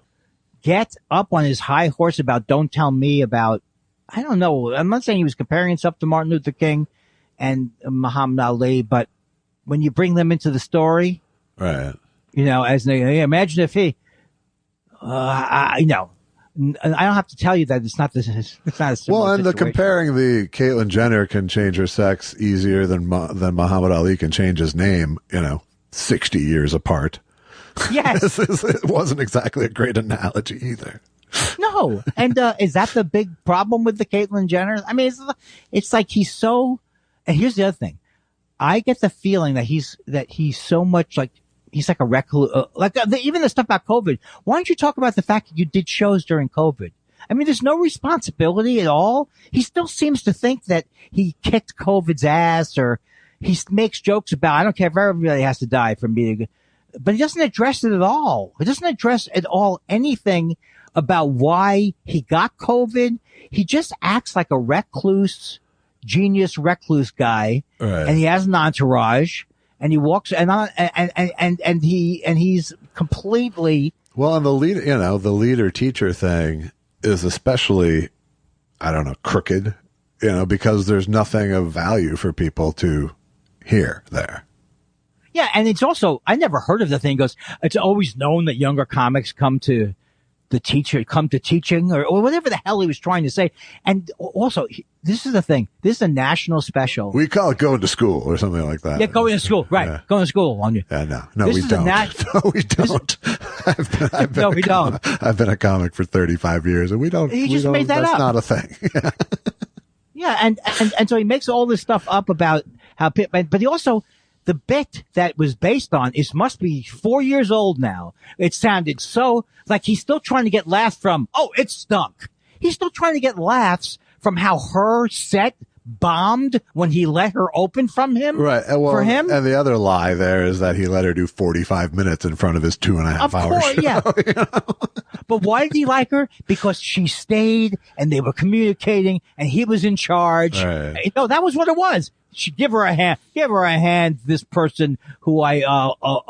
get up on his high horse about don't tell me about, I don't know, I'm not saying he was comparing himself to Martin Luther King and Muhammad Ali, but when you bring them into the story, right. As they imagine if he, I don't have to tell you that it's not this. It's not a similar and the situation. comparing the Caitlyn Jenner can change her sex easier than Muhammad Ali can change his name. 60 years apart. Yes, it wasn't exactly a great analogy either. No, and is that the big problem with the Caitlyn Jenner? I mean, it's like he's so. And here's the other thing: I get the feeling that he's so much like he's like a recluse. Even the stuff about COVID. Why don't you talk about the fact that you did shows during COVID? I mean, there's no responsibility at all. He still seems to think that he kicked COVID's ass, or he makes jokes about, I don't care if everybody has to die from being, but he doesn't address it at all. He doesn't address at all anything about why he got COVID. He just acts like a recluse, genius recluse guy, right. And he has an entourage, and he walks and he's completely well. And the leader teacher thing is especially, I don't know, crooked, because there's nothing of value for people to hear there. Yeah, and it's also, I never heard of the thing. It goes, it's always known that younger comics come to teaching or whatever the hell he was trying to say. And also, this is the thing. This is a national special. We call it going to school or something like that. Yeah, going to school. Right. Yeah. Going to school on you. Yeah, no, we don't. No, we don't. We don't. I've been a comic for 35 years and we don't. He just made that up. That's not a thing. Yeah. And so he makes all this stuff up about how, but he also, the bit that was based on must be 4 years old now. It sounded so like he's still trying to get laughs from, oh, it stunk. He's still trying to get laughs from how her set bombed when he let her open from him. Right. Well, for him. And the other lie there is that he let her do 45 minutes in front of his 2.5 hour show. Yeah. But why did he like her? Because she stayed and they were communicating and he was in charge. Right. That was what it was. She give her a hand, this person who I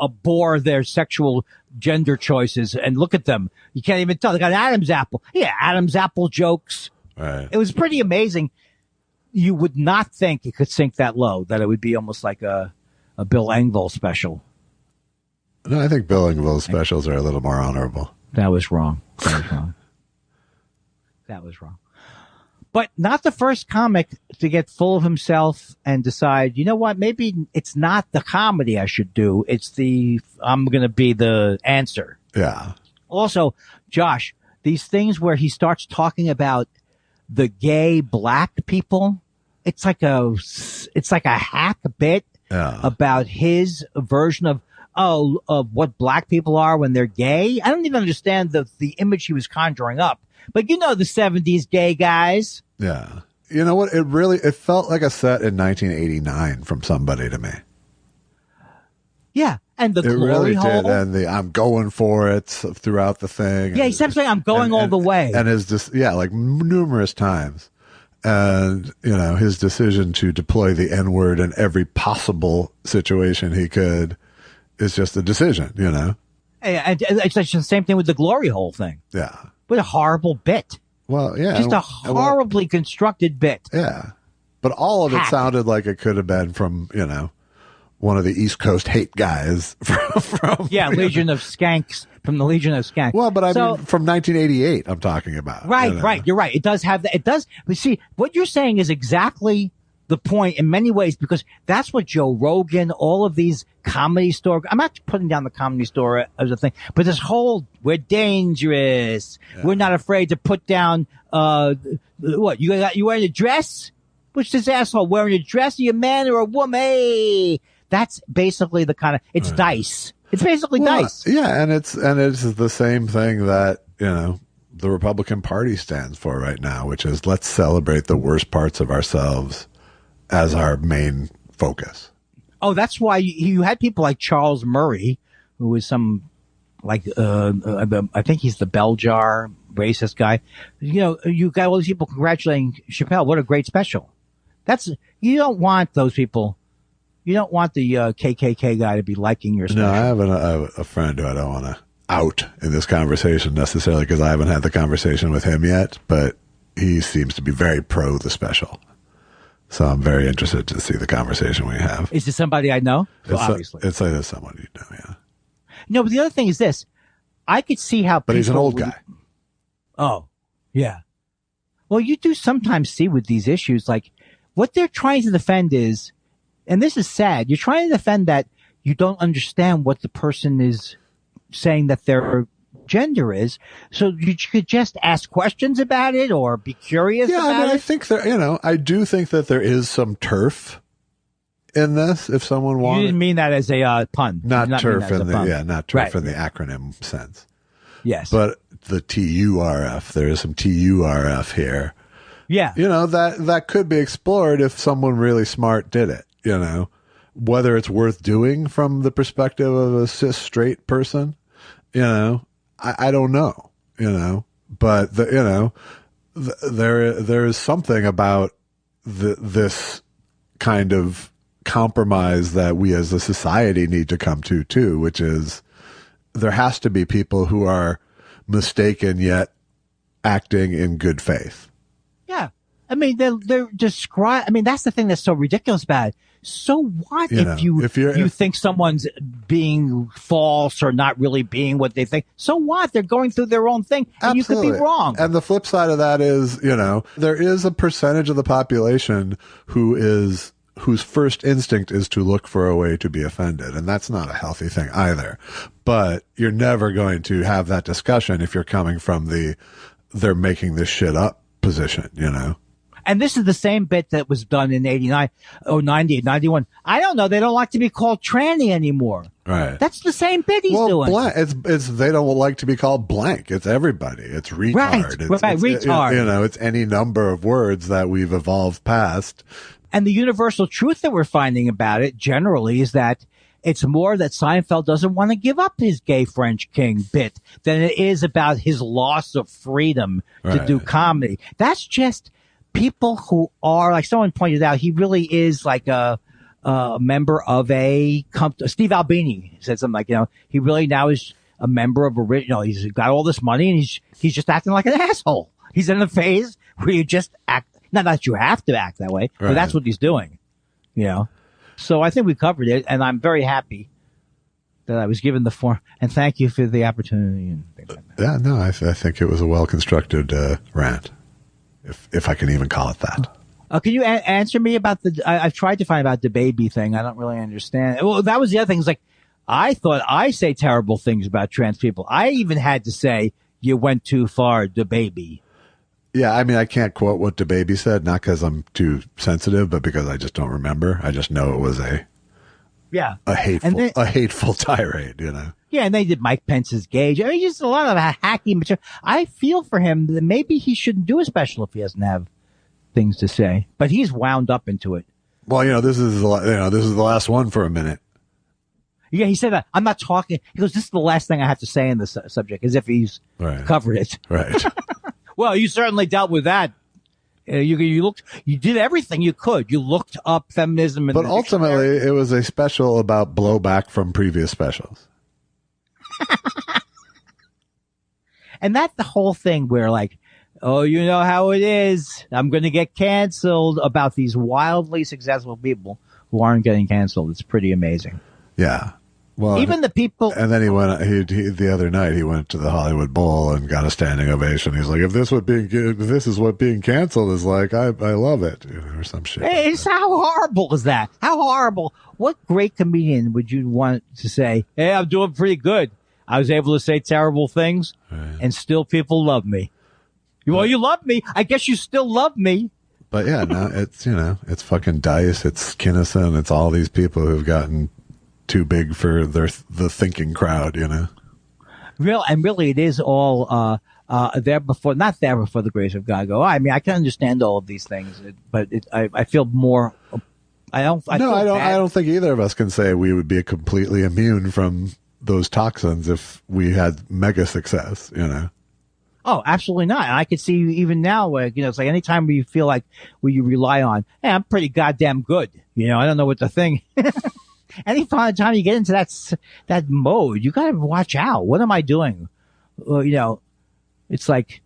abhor their sexual gender choices, and look at them. You can't even tell. They got an Adam's apple. Yeah, Adam's apple jokes. Right. It was pretty amazing. You would not think it could sink that low, that it would be almost like a Bill Engvall special. No, I think Bill Engvall's specials are a little more honorable. That was wrong. But not the first comic to get full of himself and decide, you know what, maybe it's not the comedy I should do. It's I'm going to be the answer. Yeah. Also, Josh, these things where he starts talking about the gay black people, it's like a hack bit about his version of what black people are when they're gay. I don't even understand the image he was conjuring up. But the 70s gay guys. Yeah. You know what? It felt like a set in 1989 from somebody to me. Yeah. And the glory really hole. Did. And I'm going for it throughout the thing. Yeah, he kept saying, I'm going all the way. And like numerous times. And, his decision to deploy the N-word in every possible situation he could is just a decision, And it's like the same thing with the glory hole thing. Yeah. What a horrible bit. Well, yeah. Just a horribly constructed bit. Yeah. But all of it sounded like it could have been from, one of the East Coast hate guys from Legion of Skanks, from the Legion of Skanks. Well, but I mean, from 1988, I'm talking about. Right, right. You're right. It does have that. It does. But see, what you're saying is exactly the point in many ways, because that's what Joe Rogan, all of these comedy store, I'm not putting down the comedy store as a thing, but this whole, we're dangerous. Yeah. We're not afraid to put down, what, you wearing a dress? Which this asshole wearing a dress? Are you a man or a woman? Hey, that's basically the kind of, it's right. Dice. It's basically dice. Yeah. And it's the same thing that, the Republican Party stands for right now, which is let's celebrate the worst parts of ourselves as our main focus. Oh, that's why you had people like Charles Murray, who was some, I think he's the bell jar racist guy. You got all these people congratulating Chapelle. What a great special. You don't want those people. You don't want the KKK guy to be liking your special. No, I have a friend who I don't want to out in this conversation necessarily because I haven't had the conversation with him yet, but he seems to be very pro the special. So I'm very interested to see the conversation we have. Is this somebody I know? Well, obviously. It's like there's someone you know, yeah. No, but the other thing is this. I could see how But he's an old guy. Oh, yeah. Well, you do sometimes see with these issues, like, what they're trying to defend is, and this is sad, you're trying to defend that you don't understand what the person is saying that their gender is, so you could just ask questions about it or be curious about it. I think I do think that there is some turf in this if someone wanted. You didn't mean that as a pun. Not TERF in the pun. not TERF in the acronym sense. Yes. But the TURF, there is some TURF here. Yeah. That could be explored if someone really smart did it, whether it's worth doing from the perspective of a cis straight person, I don't know, but there is something about this kind of compromise that we as a society need to come to too, which is there has to be people who are mistaken yet acting in good faith. Yeah. I mean, they're described. I mean, that's the thing that's so ridiculous about it. So what if you think someone's being false or not really being what they think? So what? They're going through their own thing, and Absolutely. You could be wrong. And the flip side of that is, there is a percentage of the population whose first instinct is to look for a way to be offended, and that's not a healthy thing either. But you're never going to have that discussion if you're coming from they're making this shit up position, And this is the same bit that was done in 89, 90, 91. I don't know. They don't like to be called tranny anymore. Right. That's the same bit he's doing. It's they don't like to be called blank. It's everybody. It's retard. Right, retard. It's any number of words that we've evolved past. And the universal truth that we're finding about it generally is that it's more that Seinfeld doesn't want to give up his gay French king bit than it is about his loss of freedom to do comedy. That's just people who are, like someone pointed out, he really is like a member of Steve Albini said something like, he really now is a member of he's got all this money and he's just acting like an asshole. He's in a phase where you just act, not that you have to act that way, but that's what he's doing, So I think we covered it, and I'm very happy that I was given the form, and thank you for the opportunity. And things like that. Yeah, no, I think it was a well-constructed rant, if I can even call it that. Can you answer me about I've tried to find about the baby thing. I don't really understand. Well, that was the other thing. It's like, I thought I say terrible things about trans people. I even had to say, you went too far, the baby. Yeah, I mean, I can't quote what DeBaby said, not because I'm too sensitive, but because I just don't remember. I just know it was a hateful tirade, Yeah, and they did Mike Pence's Gage. I mean, just a lot of hacky material. I feel for him that maybe he shouldn't do a special if he doesn't have things to say, but he's wound up into it. Well, this is the last one for a minute. Yeah, he said that. I'm not talking. He goes, this is the last thing I have to say in the subject, as if he's covered it. Right. Well, you certainly dealt with that. You did everything you could. You looked up feminism. But ultimately, it was a special about blowback from previous specials. And that's the whole thing where, like, oh, you know how it is. I'm going to get canceled about these wildly successful people who aren't getting canceled. It's pretty amazing. Yeah. Well, even the people. And then he went. The other night he went to the Hollywood Bowl and got a standing ovation. He's like, if this is what being canceled is like, I love it, or some shit. Hey, how horrible is that? How horrible? What great comedian would you want to say, hey, I'm doing pretty good. I was able to say terrible things, and still people love me. Well, you love me. I guess you still love me. But yeah, no, it's it's fucking Dice, it's Kinnison, it's all these people who've gotten too big for the thinking crowd, Really, it is all not there before the grace of God. I mean, I can understand all of these things, but I feel more. I don't think either of us can say we would be completely immune from those toxins if we had mega success, Oh, absolutely not. And I could see even now, it's like anytime where you feel like you rely on, hey, I'm pretty goddamn good. I don't know what the thing. Any time you get into that mode, you got to watch out. What am I doing? It's like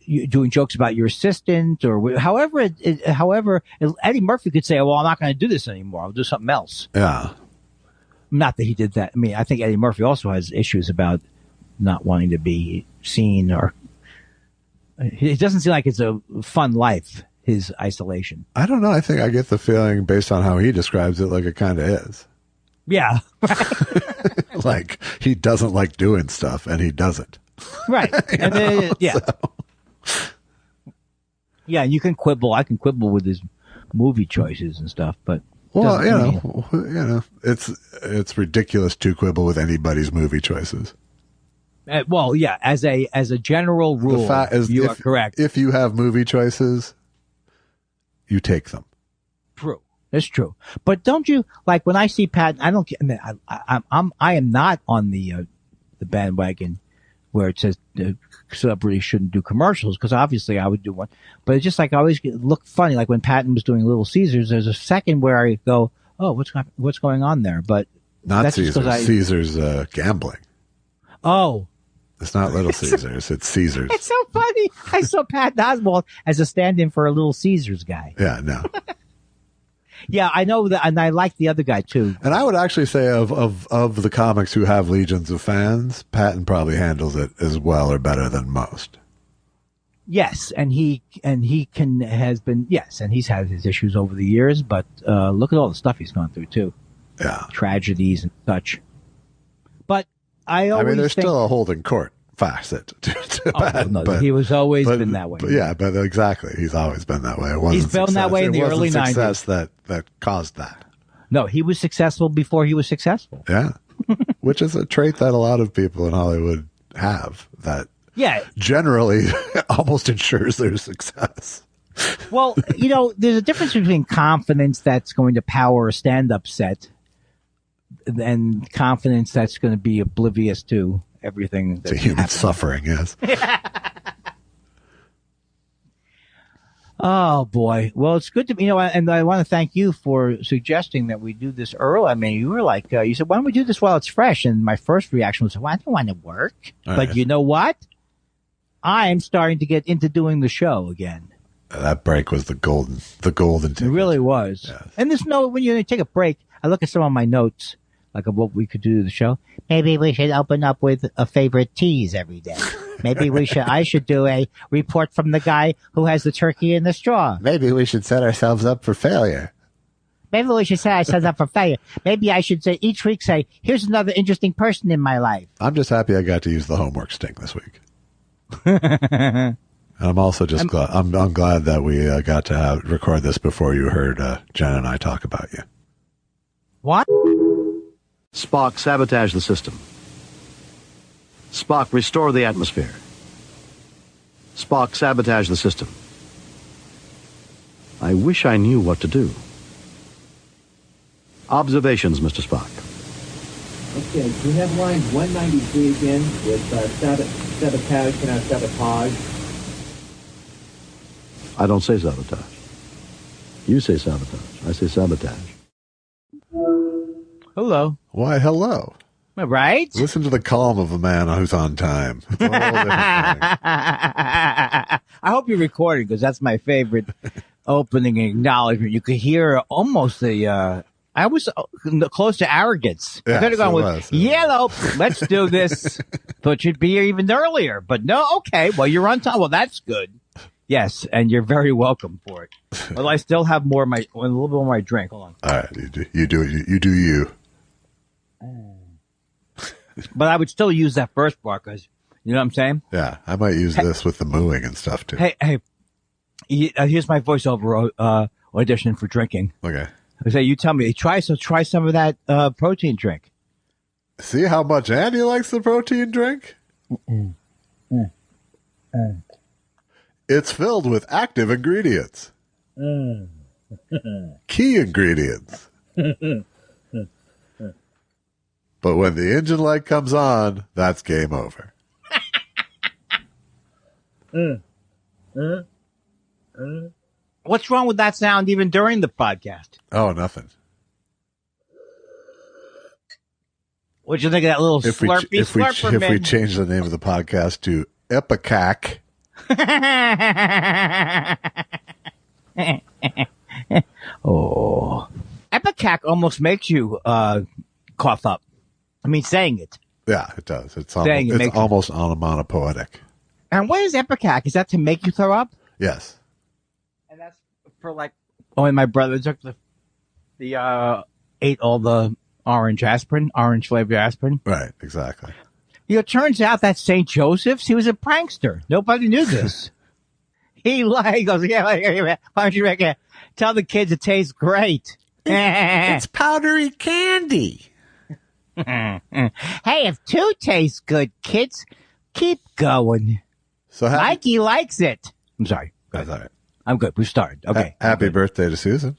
you doing jokes about your assistant or however. However, Eddie Murphy could say, "Well, I'm not going to do this anymore. I'll do something else." Yeah. Not that he did that. I mean, I think Eddie Murphy also has issues about not wanting to be seen, or it doesn't seem like it's a fun life. His isolation. I don't know. I think I get the feeling based on how he describes it, like it kind of is. Yeah. Like he doesn't like doing stuff and he doesn't. Right. And then, yeah. So. Yeah. And you can quibble. I can quibble with his movie choices and stuff, but Well, it's ridiculous to quibble with anybody's movie choices. Well, yeah, as a general rule, you are correct. If you have movie choices, you take them. True. It's true. But don't you, like, when I see Patton, I don't, I am not on the bandwagon where it says celebrities shouldn't do commercials, because obviously I would do one. But it's just like I always look funny. Like when Patton was doing Little Caesars, there's a second where I go, oh, what's going on there? But not Caesars. Caesars gambling. Oh. It's not Little Caesars. It's Caesars. It's so funny. I saw Patton Oswalt as a stand-in for a Little Caesars guy. Yeah, no. Yeah, I know that, and I like the other guy too. And I would actually say of the comics who have legions of fans, Patton probably handles it as well or better than most. Yes, and he's had his issues over the years, but look at all the stuff he's gone through too. Yeah, tragedies and such. But there's still a holding court facet to Patton. No, but he was always been that way. But exactly, he's always been that way. He's been that way in the early 90s. Success that caused that. No, he was successful before he was successful. Yeah, which is a trait that a lot of people in Hollywood have. That generally almost ensures their success. Well, there's a difference between confidence that's going to power a stand-up set and confidence that's going to be oblivious to everything that's human suffering, yes. Oh boy. Well, it's good to be, and I want to thank you for suggesting that we do this early. I mean, you were like, you said, why don't we do this while it's fresh? And my first reaction was, well, I don't want to work. All but right. You know what? I'm starting to get into doing the show again. That break was the golden ticket. It really was. Yes. And when you take a break, I look at some of my notes, like of what we could do to the show. Maybe we should open up with a favorite tease every day. Maybe I should do a report from the guy who has the turkey in the straw. Maybe we should set ourselves up for failure. Maybe we should set ourselves up for failure. Maybe I should say each week, here's another interesting person in my life. I'm just happy I got to use the homework sting this week. And I'm also just glad. I'm glad that we got to record this before you heard Jen and I talk about you. What? Spock, sabotage the system. Spock, restore the atmosphere. Spock, sabotage the system. I wish I knew what to do. Observations, Mr. Spock. Okay, do we have line 193 again with sabotage, can I sabotage? I don't say sabotage. You say sabotage. I say sabotage. Hello. Why, hello. Right? Listen to the calm of a man who's on time. It's a whole different thing. I hope you're recording, because that's my favorite opening acknowledgement. You could hear almost I was close to arrogance. Yeah, I could have gone with yellow. Let's do this. Thought you'd be here even earlier, but no. Okay, well, you're on time. Well, that's good. Yes, and you're very welcome for it. Well, I still have a little bit more of my drink. Hold on. All right, you do you. But I would still use that first part, because you know what I'm saying? Yeah, I might use this with the mooing and stuff too. Hey, here's my voiceover audition for drinking. Okay. I say, you tell me, try some of that protein drink. See how much Andy likes the protein drink? It's filled with active ingredients. Key ingredients. But when the engine light comes on, that's game over. What's wrong with that sound even during the podcast? Oh, nothing. What'd you think of that little slurpy slurper? If we change the name of the podcast to Epicac. Oh, Epicac almost makes you cough up. I mean, saying it. Yeah, it does. It's almost onomatopoetic. And what is Epicac? Is that to make you throw up? Yes. And that's for and my brother took ate all the orange flavored aspirin. Right, exactly. It turns out that St. Joseph's, he was a prankster. Nobody knew this. He goes, yeah, why don't you tell the kids it tastes great? It's powdery candy. Hey, if 2 tastes good, kids, keep going. So Mikey likes it. I'm sorry. That's all right. I'm good. We started. Okay. Happy birthday to Susan.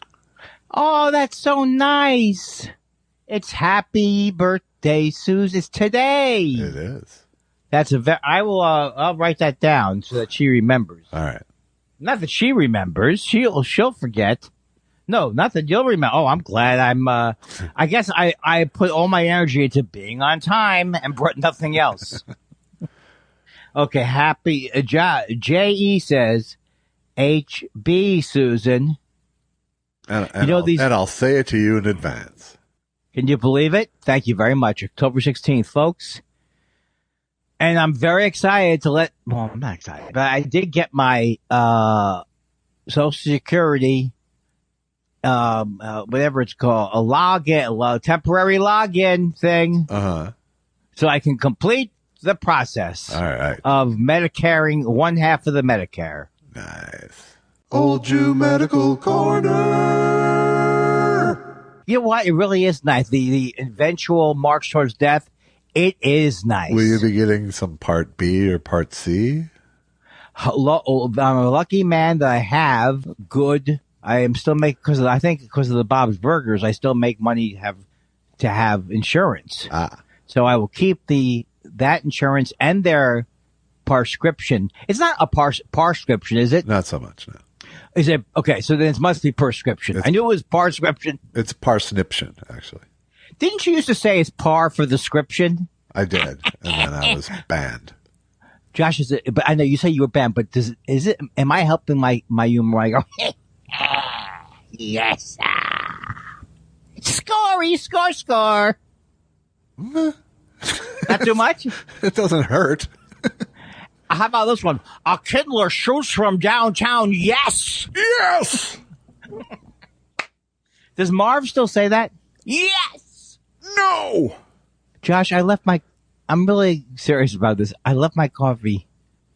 Oh, that's so nice. It's happy birthday, Susan. It's today. It is. That's I'll write that down so that she remembers. All right. Not that she remembers. She'll forget. No, not that you'll remember. Oh, I'm glad I guess I put all my energy into being on time and brought nothing else. Okay, happy, J.E. says, HB, Susan. And I'll say it to you in advance. Can you believe it? Thank you very much. October 16th, folks. And I'm very excited well, I'm not excited, but I did get my, Social Security, whatever it's called, a temporary login thing. Uh-huh. So I can complete the process of Medicaring one half of the Medicare. Nice. Old Jew Medical Corner. You know what? It really is nice. The eventual march towards death, it is nice. Will you be getting some Part B or Part C? I'm a lucky man that I have good. I am still making, because of the Bob's Burgers, I still make money to have insurance. So I will keep that insurance and their prescription. It's not a prescription, is it? Not so much, no. Is it? Okay, so then it must be prescription. I knew it was prescription. It's parsniption, actually. Didn't you used to say it's par for the scription? I did, and then I was banned. Josh, but I know you say you were banned, but am I helping my humor? I go, yes. Score. Not too much? It doesn't hurt. How about this one? A Kindler shoots from downtown. Yes. Yes. Does Marv still say that? Yes. No. Josh, I'm really serious about this. I left my coffee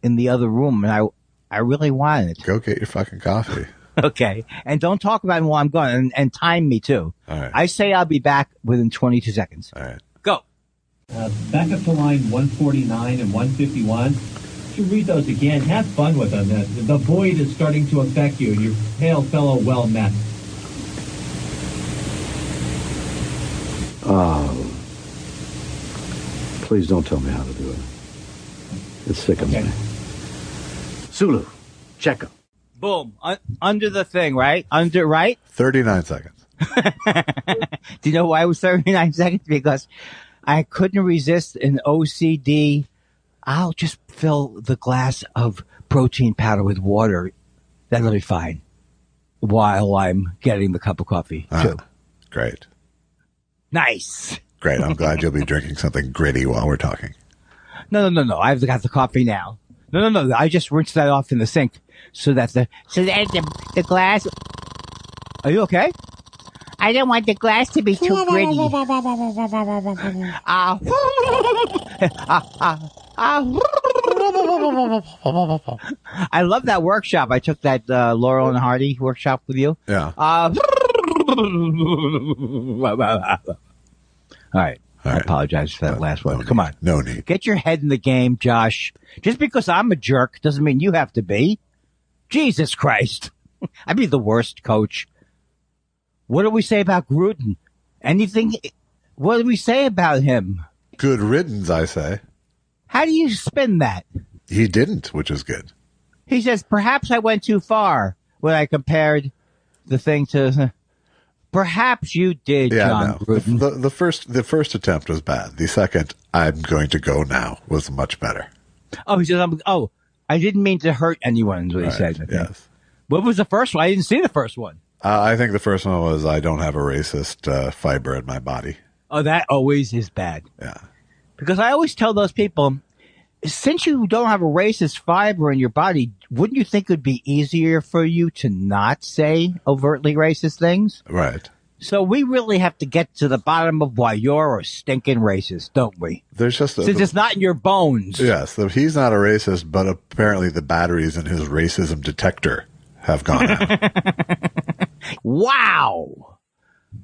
in the other room, and I really wanted it. Go get your fucking coffee. Okay. And don't talk about it while I'm gone, and time me, too. All right. I say I'll be back within 22 seconds. All right. Go. Back up to line 149 and 151. You read those again. Have fun with them. The void is starting to affect you. Your pale fellow well met. Please don't tell me how to do it. It sickens me. Sulu, check him. Boom. Under the thing, right? Right? 39 seconds. Do you know why it was 39 seconds? Because I couldn't resist an OCD. I'll just fill the glass of protein powder with water. That'll be fine. While I'm getting the cup of coffee, too. Great. Nice. Great. I'm glad you'll be drinking something gritty while we're talking. No. I've got the coffee now. No. I just rinsed that off in the sink so that the glass. Are you okay? I don't want the glass to be too gritty. I love that workshop. I took that Laurel and Hardy workshop with you. Yeah. All right. I apologize for that last one. Come on. No need. Get your head in the game, Josh. Just because I'm a jerk doesn't mean you have to be. Jesus Christ. I'd be the worst coach. What do we say about Gruden? Anything? What do we say about him? Good riddance, I say. How do you spin that? He didn't, which is good. He says, perhaps I went too far when I compared the thing to... Perhaps you did, John Gruden. The first attempt was bad. The second, I'm going to go now, was much better. Oh, he says, I didn't mean to hurt anyone, is what he said. Yes. What was the first one? I didn't see the first one. I think the first one was, I don't have a racist fiber in my body. Oh, that always is bad. Yeah. Because I always tell those people, since you don't have a racist fiber in your body, wouldn't you think it would be easier for you to not say overtly racist things? Right. So we really have to get to the bottom of why you're a stinking racist, don't we? There's just since it's not in your bones. Yes, he's not a racist, but apparently the batteries in his racism detector have gone out. Wow.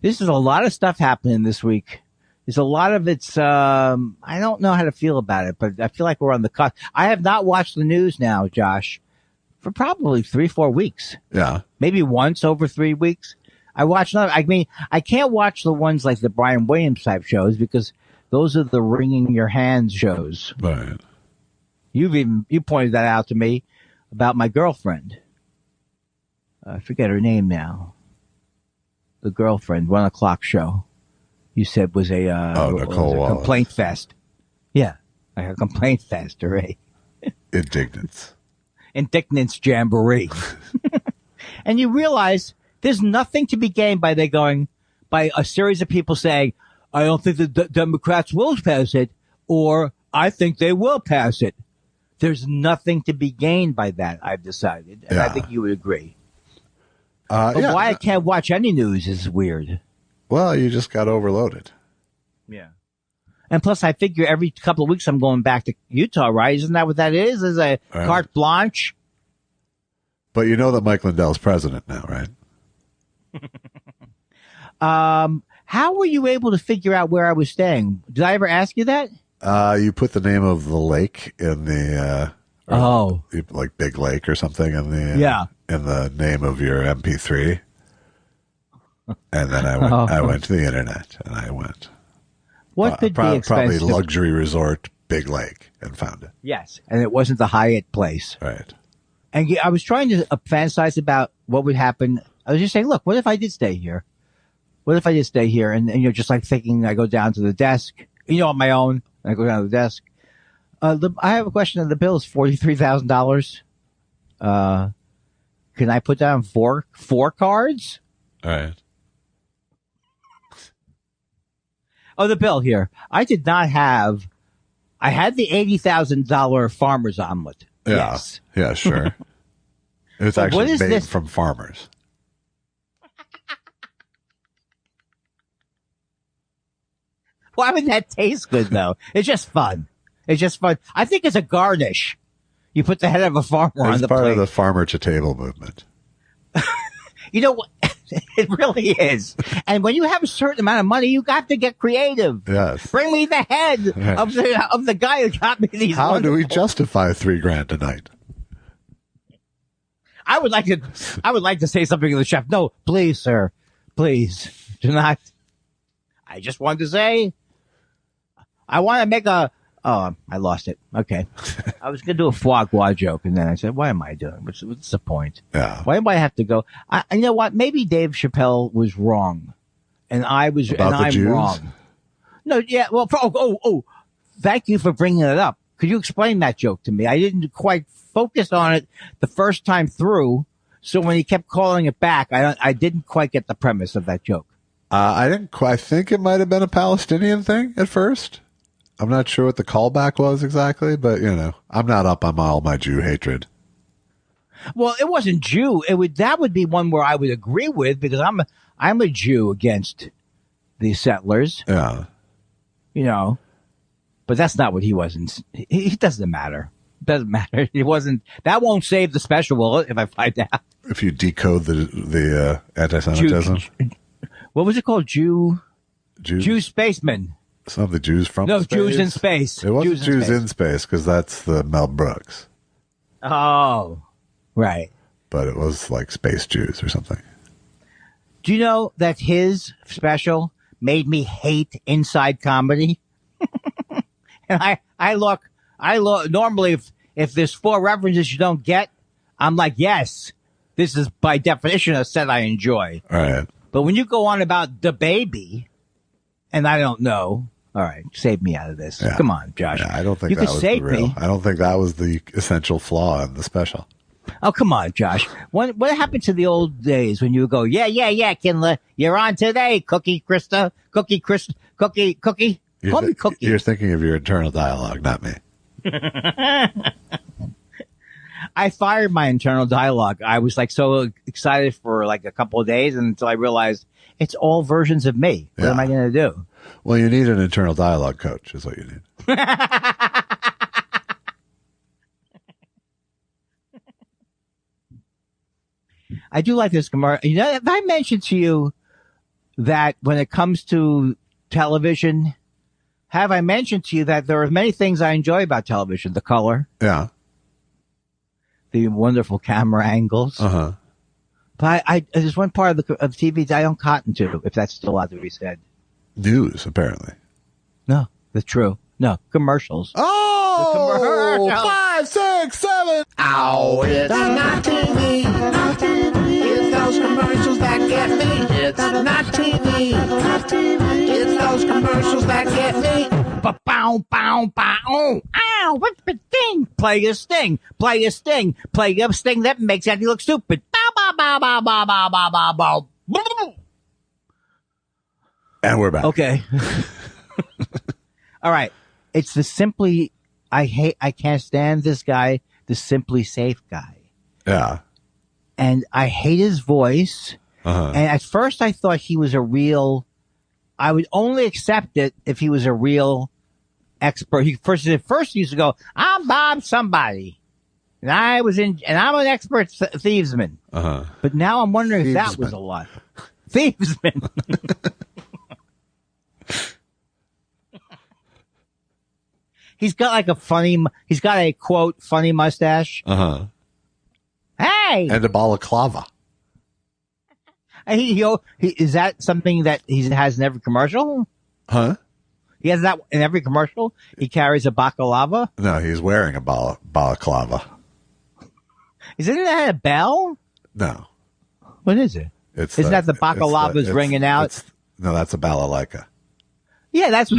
This is a lot of stuff happening this week. There's a lot of it's, I don't know how to feel about it, but I feel like we're on the cusp. I have not watched the news now, Josh, for probably 3-4 weeks. Yeah. Maybe once over 3 weeks. I can't watch the ones like the Brian Williams type shows because those are the wringing your hands shows. Right. You pointed that out to me about my girlfriend. I forget her name now. The girlfriend, 1:00 show. You said was a complaint fest. Yeah, like a complaint fest, right? Indignance jamboree. And you realize there's nothing to be gained by a series of people saying, I don't think the Democrats will pass it, or I think they will pass it. There's nothing to be gained by that, I've decided. And I think you would agree. But why I can't watch any news is weird. Well, you just got overloaded. Yeah. And plus, I figure every couple of weeks I'm going back to Utah, right? Isn't that what that is? Is a carte blanche? But you know that Mike Lindell's president now, right? How were you able to figure out where I was staying? Did I ever ask you that? You put the name of the lake in the like Big Lake or something in the name of your MP3, and then I went to the internet and I went. What could be expensive? Probably luxury resort Big Lake, and found it. Yes, and it wasn't the Hyatt place, right? And I was trying to fantasize about what would happen. I was just saying, look, what if I did stay here? What if I did stay here? And you're just like thinking, I go down to the desk, on my own. I go down to the desk. I have a question. The bill is $43,000. Can I put down four cards? All right. Oh, the bill here. I did not have. I had the $80,000 farmer's omelet. Yeah. Yes. Yeah, sure. It's actually made from farmers. Why would that taste good, though? It's just fun. I think it's a garnish. You put the head of a farmer on the plate. It's part of the farmer to table movement. You know what? It really is. And when you have a certain amount of money, you got to get creative. Yes. Bring me the head of the guy who got me these. How do we justify $3,000 tonight? I would like to say something to the chef. No, please, sir. Please do not. I just wanted to say, I want to make I lost it. Okay. I was going to do a foie gras joke, and then I said, what am I doing? What's the point? Yeah. Why do I have to go? You know what? Maybe Dave Chapelle was wrong, and I'm wrong. No, yeah. Well, thank you for bringing it up. Could you explain that joke to me? I didn't quite focus on it the first time through, so when he kept calling it back, I didn't quite get the premise of that joke. I didn't quite think it might have been a Palestinian thing at first. I'm not sure what the callback was exactly, but I'm not up on all my Jew hatred. Well, it wasn't Jew. That would be one where I would agree with, because I'm a Jew against the settlers. Yeah. But that's not what he wasn't. It doesn't matter. It doesn't matter. It wasn't. That won't save the special, will it? If I find out. If you decode the anti-Semitism. What was it called? Jew spaceman. Some of the Jews from space? No, Jews in space. It wasn't Jews in space, because that's the Mel Brooks. Oh, right. But it was like Space Jews or something. Do you know that his special made me hate inside comedy? And I look, normally if there's 4 references you don't get, I'm like, yes, this is by definition a set I enjoy. All right. But when you go on about the baby, and I don't know, all right, save me out of this. Yeah. Come on, Josh. Yeah, I don't think that was the real. I don't think that was the essential flaw in the special. Oh, come on, Josh. What happened to the old days when you would go, yeah, Kindler, you're on today, Cookie. Call me Cookie. You're thinking of your internal dialogue, not me. I fired my internal dialogue. I was like so excited for like a couple of days until I realized it's all versions of me. What am I going to do? Well, you need an internal dialogue coach is what you need. I do like this commercial. If I mentioned to you, that when it comes to television, have I mentioned to you that there are many things I enjoy about television? The color. Yeah. The wonderful camera angles. Uh-huh. But there's one part of TV that I don't cotton to, if that's still allowed to be said. News, apparently. No, that's true. No, commercials. Oh! 5, 6, 7. Oh, it's not TV. Not TV. It's those commercials that get me. It's not TV. Not TV. It's those commercials that get me. Ba-bow, bow, bow. Ow, what's the thing? Play a sting. Play a sting. Play a sting that makes Andy look stupid. Bow, bow, bow, bow, bow, bow, bow, bow, bow. And we're back. Okay. All right. It's the Simply, I can't stand this guy, the Simply Safe guy. Yeah. And I hate his voice. Uh-huh. And at first I thought he was I would only accept it if he was a real expert. He first used to go, I'm Bob somebody. And I'm an expert thievesman. Uh-huh. But now I'm wondering if that was a lie. Thievesman. He's got like he's got a quote, funny mustache. Uh-huh. Hey! And a balaclava. Is that something that he has in every commercial? Huh? He has that in every commercial? He carries a baklava? No, he's wearing a balaclava. Isn't that a bell? No. What is it? Isn't that the baklava's ringing out? No, that's a balalaika. Yeah, that's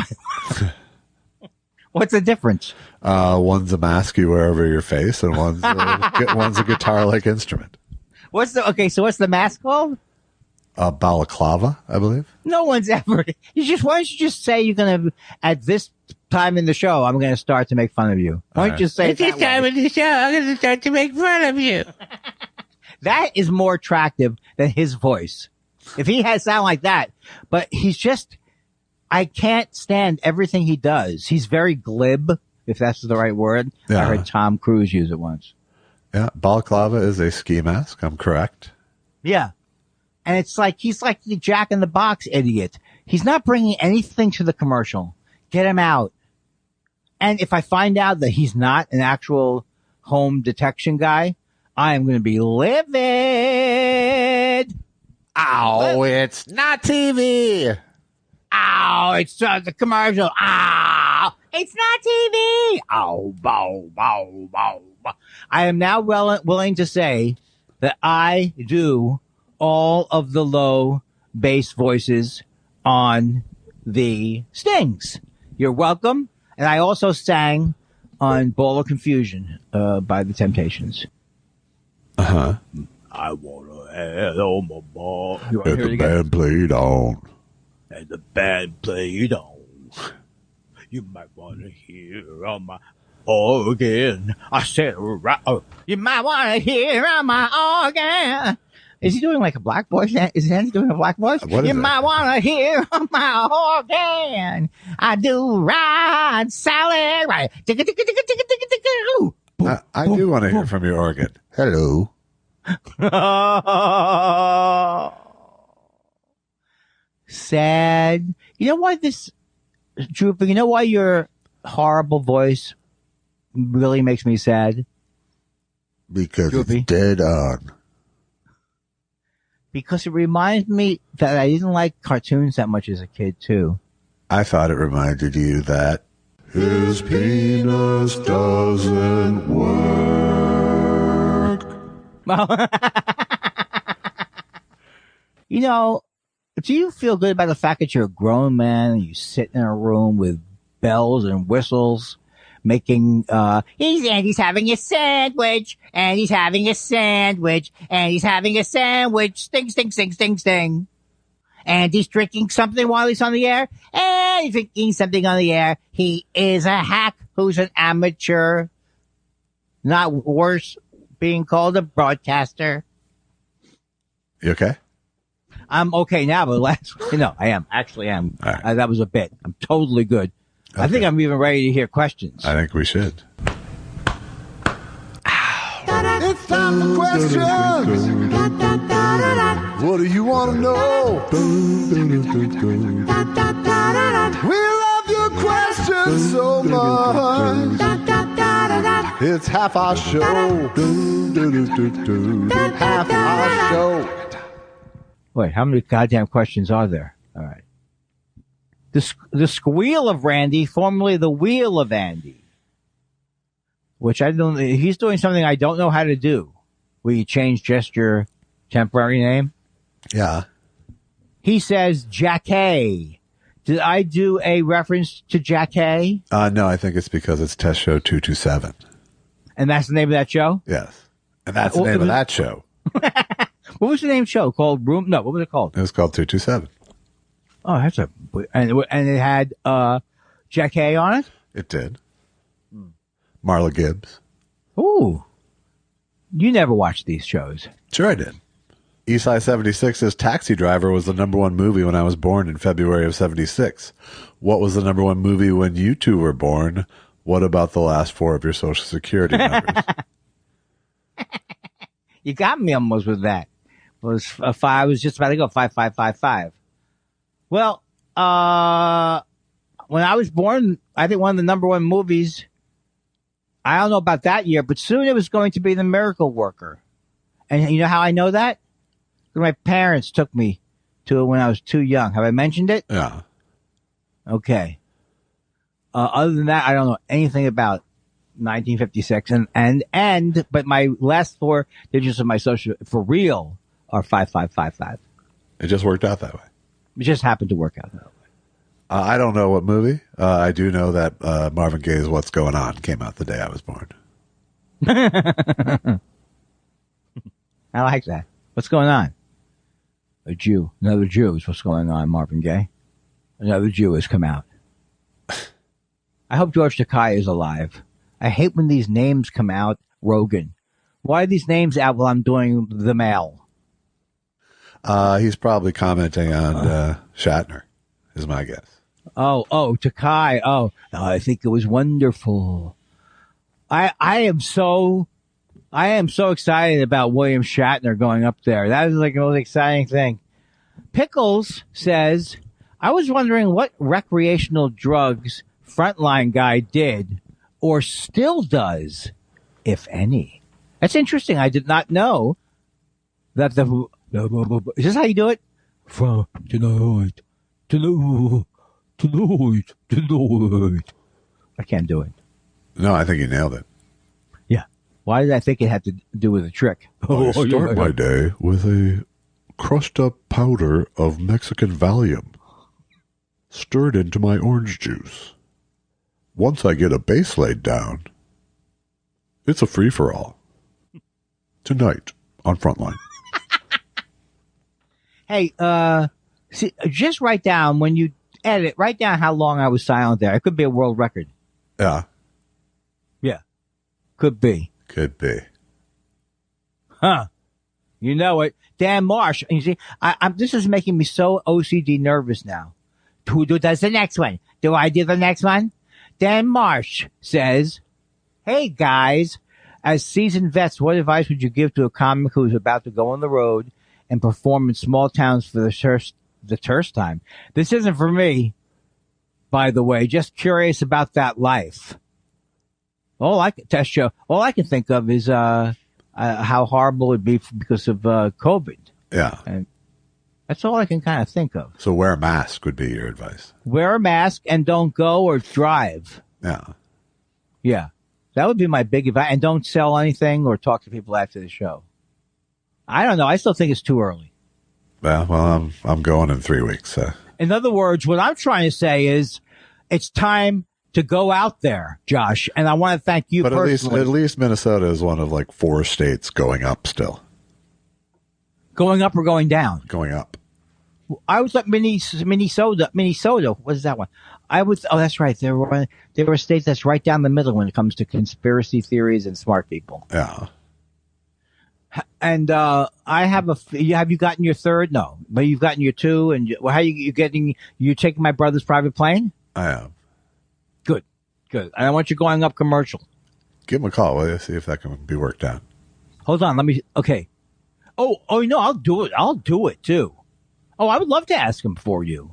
what's the difference? One's a mask you wear over your face, and one's a guitar-like instrument. What's the mask called? A balaclava, I believe. No one's ever. Why don't you just say you're gonna at this time in the show I'm gonna start to make fun of you? Why don't you say at this time in the show I'm gonna start to make fun of you? That is more attractive than his voice. If he had sound like that, but he's just. I can't stand everything he does. He's very glib, if that's the right word. Yeah. I heard Tom Cruise use it once. Yeah, balaclava is a ski mask. I'm correct. Yeah. And it's like, he's like the Jack in the Box idiot. He's not bringing anything to the commercial. Get him out. And if I find out that he's not an actual home detection guy, I am going to be livid. Oh, it's not TV. Oh, it's the commercial. Oh, it's not TV. Oh, bow, bow, bow, bow. I am now willing to say that I do all of the low bass voices on the Stings. You're welcome. And I also sang on Ball of Confusion by the Temptations. Uh-huh. I want to head on my ball. And the band played on. And the band played on. You might want to hear on my organ. I said, you might want to hear on my organ. Is he doing like a black voice? Is Andy doing a black voice? You might want to hear on my organ. I do ride salad. Right. I do want to hear from your organ. Hello. Sad. You know why Trooper, you know why your horrible voice really makes me sad? Because Droopy. It's dead on. Because it reminds me that I didn't like cartoons that much as a kid, too. I thought it reminded you that his penis doesn't work. You know, do you feel good about the fact that you're a grown man and you sit in a room with bells and whistles making, Andy's having a sandwich, and he's having a sandwich, and he's having a sandwich, sting, sting, sting, sting, sting. And he's drinking something while he's on the air, and he's drinking something on the air. He is a hack who's an amateur. Not worse being called a broadcaster. You okay? I'm okay now, but I am. Actually am. Right. That was a bit. I'm totally good. Okay. I think I'm even ready to hear questions. I think we should. It's time for questions. What do you want to know? We love your questions so much. It's half our show. Half our show. Wait, how many goddamn questions are there? All right. The squeal of Randy, formerly the wheel of Andy, which I don't. He's doing something I don't know how to do. Will you change just your temporary name? Yeah. He says Jackay. Did I do a reference to Jackay? No, I think it's because it's Test Show 227. And that's the name of that show? Yes. And that's the name of that show. What was the name of the show? Called Room? No, what was it called? It was called 227. Oh, that's and it had Jackay on it? It did. Marla Gibbs. Ooh. You never watched these shows. Sure I did. Eastside 76's Taxi Driver was the number one movie when I was born in February of 76. What was the number one movie when you two were born? What about the last four of your Social Security numbers? You got me almost with that. It was five. I was just about to go 5555. Well, when I was born, I think one of the number one movies, I don't know about that year, but soon it was going to be The Miracle Worker. And you know how I know that? My parents took me to it when I was too young. Have I mentioned it? Yeah. Okay. Other than that, I don't know anything about 1956 but my last four digits of my social for real are 5555. It just worked out that way. It just happened to work out that way. I don't know what movie. I do know that Marvin Gaye's "What's Going On" came out the day I was born. I like that. What's going on? A Jew. Another Jew is what's going on, Marvin Gaye. Another Jew has come out. I hope George Takei is alive. I hate when these names come out. Rogan. Why are these names out while I'm doing the mail? He's probably commenting on Shatner, is my guess. Oh, Takei. Oh, I think it was wonderful. I am so excited about William Shatner going up there. That is like the most exciting thing. Pickles says, I was wondering what recreational drugs Frontline guy did or still does, if any. That's interesting. I did not know that is this how you do it? From tonight. I can't do it. No, I think you nailed it. Yeah. Why did I think it had to do with a trick? I start my day with a crushed up powder of Mexican Valium stirred into my orange juice. Once I get a base laid down, it's a free-for-all. Tonight on Frontline. Hey, see, just write down when you edit, write down how long I was silent there. It could be a world record. Yeah. Yeah. Could be. Could be. Huh. You know it. Dan Marsh. You see, this is making me so OCD nervous now. Who does the next one? Do I do the next one? Dan Marsh says, hey guys, as seasoned vets, what advice would you give to a comic who is about to go on the road and perform in small towns for the first time? This isn't for me, by the way. Just curious about that life. All I can think of is how horrible it'd be because of COVID. Yeah. And that's all I can kind of think of. So wear a mask would be your advice. Wear a mask and don't go or drive. Yeah. Yeah. That would be my big advice. And don't sell anything or talk to people after the show. I don't know. I still think it's too early. Well, I'm going in 3 weeks. So. In other words, what I'm trying to say is it's time to go out there, Josh. And I want to thank you personally. But at least Minnesota is one of like 4 states going up still. Going up or going down? Going up. I was like Minnesota. What is that one? That's right. There were states that's right down the middle when it comes to conspiracy theories and smart people. Yeah. And I have have you gotten your third? No, but you've gotten your 2. And how are you getting? You taking my brother's private plane? I am. Good. And I want you going up commercial. Give him a call, will you? See if that can be worked out. Hold on. Okay. Oh, no, I'll do it. I'll do it too. Oh, I would love to ask him for you.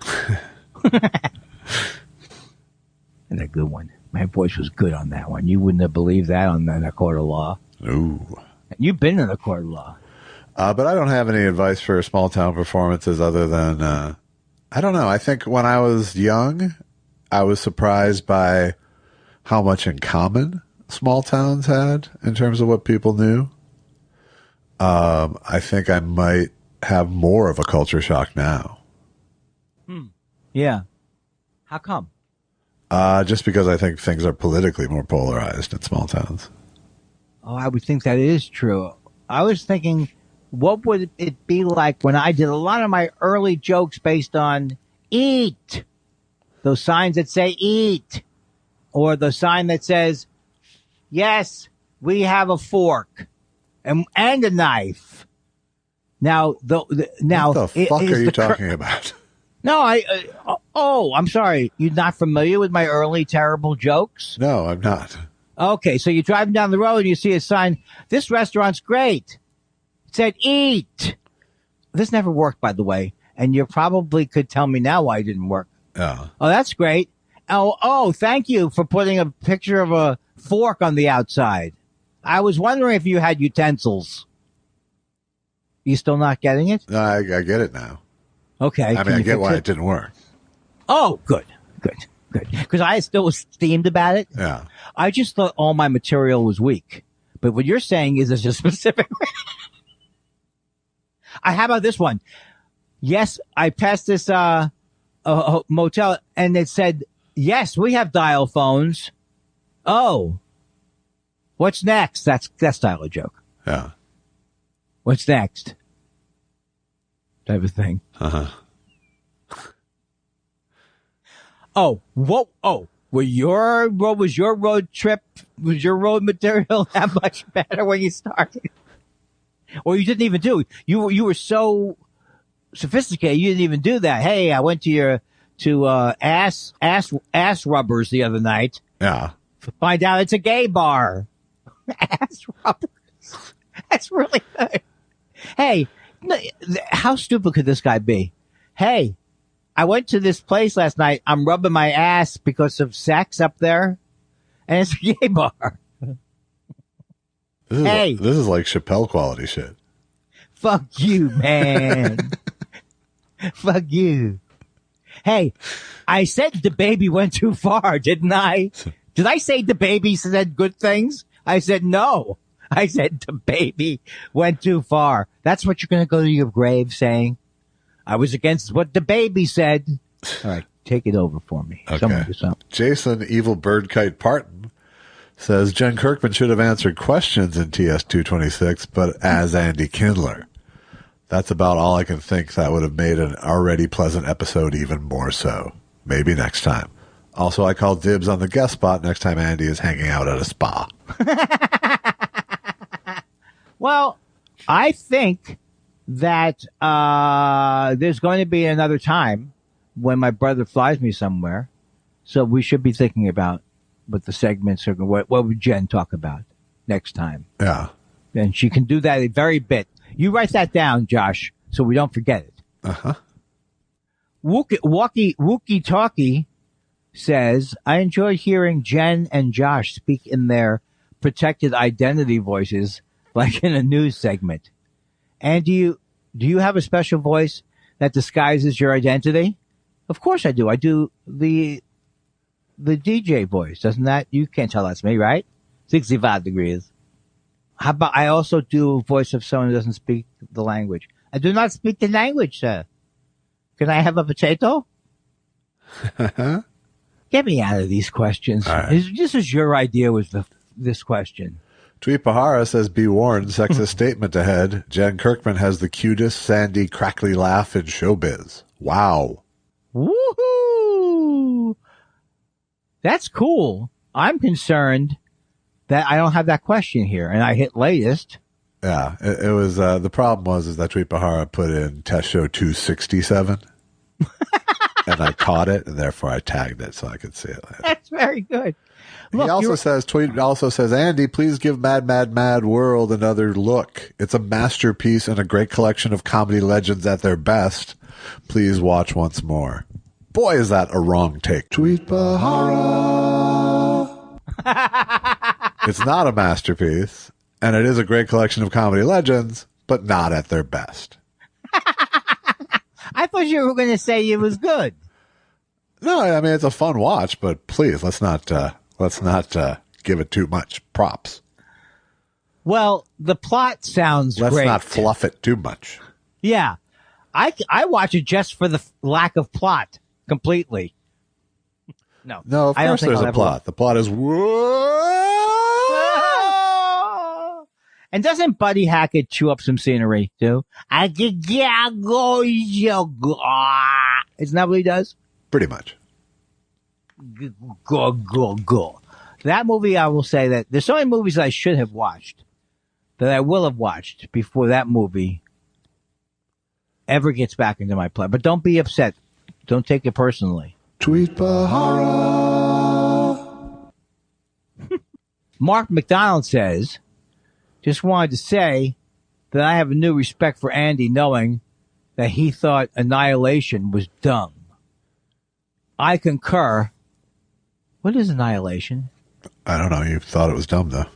And a good one. My voice was good on that one. You wouldn't have believed that on that court of law. Ooh. You've been in the court of law. But I don't have any advice for small town performances other than, I don't know. I think when I was young, I was surprised by how much in common small towns had in terms of what people knew. I think I might have more of a culture shock now. Yeah. How come? Just because I think things are politically more polarized in small towns. Oh, I would think that is true. I was thinking, what would it be like when I did a lot of my early jokes based on eat? Those signs that say eat. Or the sign that says, yes, we have a fork and a knife. Now, what the fuck are you talking about? No, I'm sorry. You're not familiar with my early terrible jokes? No, I'm not. Okay, so you're driving down the road and you see a sign, this restaurant's great. It said eat. This never worked, by the way. And you probably could tell me now why it didn't work. Oh, that's great. Oh, thank you for putting a picture of a fork on the outside. I was wondering if you had utensils. You still not getting it? No, I get it now. Okay. I mean, I get why it didn't work. Oh, good. Because I still was steamed about it. Yeah. I just thought all my material was weak. But what you're saying is there's a specific. How about this one? Yes, I passed this a motel and it said, yes, we have dial phones. Oh, what's next? That's style of joke. Yeah. What's next? Type of thing. Uh-huh. Oh, what? Oh, what was your road trip? Was your road material that much better when you started? Or you didn't even do it? You were so sophisticated, you didn't even do that. Hey, I went to ass rubbers the other night. Yeah. Find out it's a gay bar. Ass rubbers. That's really good. Hey, how stupid could this guy be? Hey, I went to this place last night. I'm rubbing my ass because of sex up there. And it's a gay bar. This is like Chapelle quality shit. Fuck you, man. Fuck you. Hey, I said the baby went too far, didn't I? Did I say the baby said good things? I said no. I said the baby went too far. That's what you're going to go to your grave saying? I was against what the baby said. All right, take it over for me. Okay. Someone do something. Jason Evil Bird Kite Parton says Jen Kirkman should have answered questions in TS 226, but as Andy Kindler. That's about all I can think that would have made an already pleasant episode even more so. Maybe next time. Also, I call dibs on the guest spot next time Andy is hanging out at a spa. Well, I think that there's going to be another time when my brother flies me somewhere. So we should be thinking about what the segments are. What would Jen talk about next time? Yeah. And she can do that a very bit. You write that down, Josh, so we don't forget it. Uh-huh. Wookie Talkie says, I enjoy hearing Jen and Josh speak in their protected identity voices like in a news segment. And do you have a special voice that disguises your identity? Of course I do. I do the DJ voice. Doesn't that? You can't tell that's me, right? 65 degrees. How about I also do a voice of someone who doesn't speak the language? I do not speak the language, sir. Can I have a potato? Get me out of these questions. Right. This is your idea with this question. Tweet Pahara says, be warned, sexist statement ahead. Jen Kirkman has the cutest, sandy, crackly laugh in showbiz. Wow. Woohoo! That's cool. I'm concerned that I don't have that question here, and I hit latest. Yeah, it was, the problem was that Tweet Pahara put in test show 267. and I caught it, and therefore I tagged it so I could see it later. That's very good. Look, He also says, Andy, please give Mad, Mad, Mad World another look. It's a masterpiece and a great collection of comedy legends at their best. Please watch once more. Boy, is that a wrong take. Tweet Bahara. It's not a masterpiece, and it is a great collection of comedy legends, but not at their best. I thought you were going to say it was good. No, I mean, it's a fun watch, but please, let's not give it too much props. Well, the plot sounds Let's great. not fluff it too much. Yeah. I watch it just for the lack of plot completely. No, Of course there's a plot. The plot is, whoa! And doesn't Buddy Hackett chew up some scenery too? Isn't that what he does? Pretty much. Go. That movie, I will say that there's so many movies I should have watched that I will have watched before that movie ever gets back into my play. But don't be upset. Don't take it personally. Tweet Bahara. Mark McDonald says, just wanted to say that I have a new respect for Andy knowing that he thought Annihilation was dumb. I concur. What is Annihilation? I don't know. You thought it was dumb, though.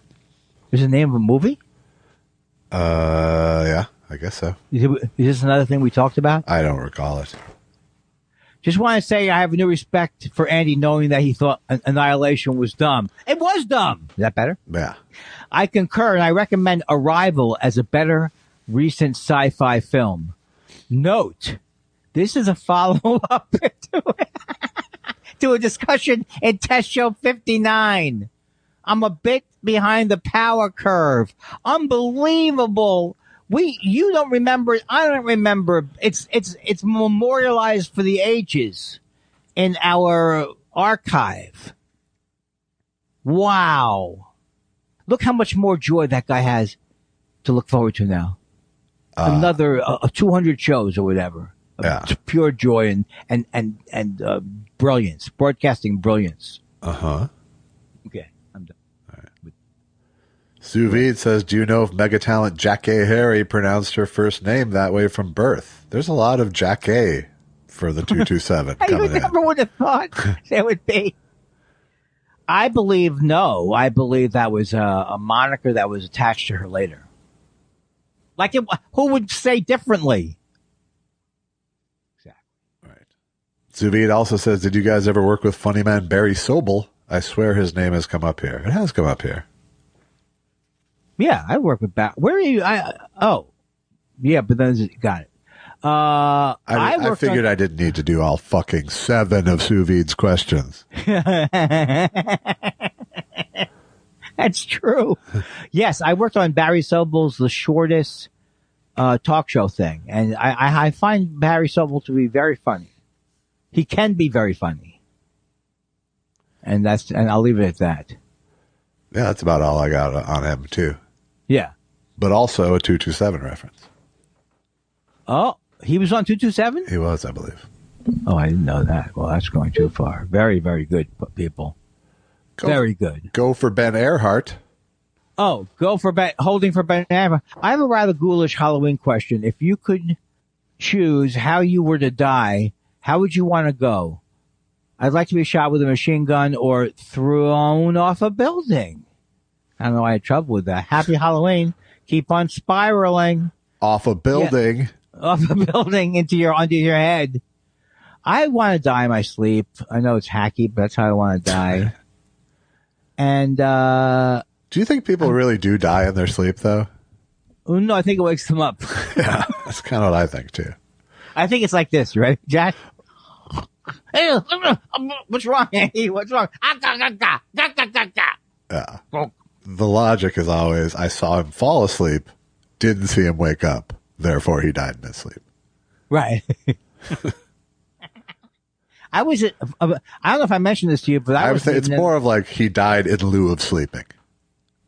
Is it the name of a movie? Yeah, I guess so. Is this another thing we talked about? I don't recall it. Just want to say I have a new respect for Andy knowing that he thought Annihilation was dumb. It was dumb. Is that better? Yeah. I concur, and I recommend Arrival as a better recent sci-fi film. Note, this is a follow-up to a discussion in Test Show 59. I'm a bit behind the power curve. Unbelievable. You don't remember it. I don't remember. It's memorialized for the ages in our archive. Wow. Look how much more joy that guy has to look forward to now. Another 200 shows or whatever. Yeah. Pure joy and brilliance, broadcasting brilliance. Uh-huh. Okay, I'm done. Sous Vide says, do you know if mega talent Jackie Harry pronounced her first name that way from birth? There's a lot of Jackie for the 227 coming in. I never would have thought there would be. I believe no. I believe that was a moniker that was attached to her later. Like, who would say differently? Exactly. Right. Sous Vide also says, did you guys ever work with funny man Barry Sobel? I swear his name has come up here. It has come up here. Yeah, I work with Where are you? Yeah, but then got it. I figured I didn't need to do all fucking 7 of Sous Vide's questions. That's true. Yes, I worked on Barry Sobel's The Shortest talk show thing, and I find Barry Sobel to be very funny. He can be very funny, and I'll leave it at that. Yeah, that's about all I got on him too. Yeah, but also a 227 reference. Oh, he was on 227? He was, I believe. Oh, I didn't know that. Well, that's going too far. Very, very good, people. Very good. Go for Ben Earhart. Oh, holding for Ben Earhart. I have a rather ghoulish Halloween question. If you could choose how you were to die, how would you want to go? I'd like to be shot with a machine gun or thrown off a building. I don't know why I had trouble with that. Happy Halloween. Keep on spiraling. Off a building. Yeah. Off a building onto your head. I want to die in my sleep. I know it's hacky, but that's how I want to die. And do you think people really do die in their sleep, though? No, I think it wakes them up. Yeah, that's kind of what I think, too. I think it's like this, right, Jack? Hey, what's wrong, Andy? What's wrong? Yeah. The logic is always, I saw him fall asleep, didn't see him wake up, therefore he died in his sleep. Right. I don't know if I mentioned this to you, but I was it's more of like he died in lieu of sleeping.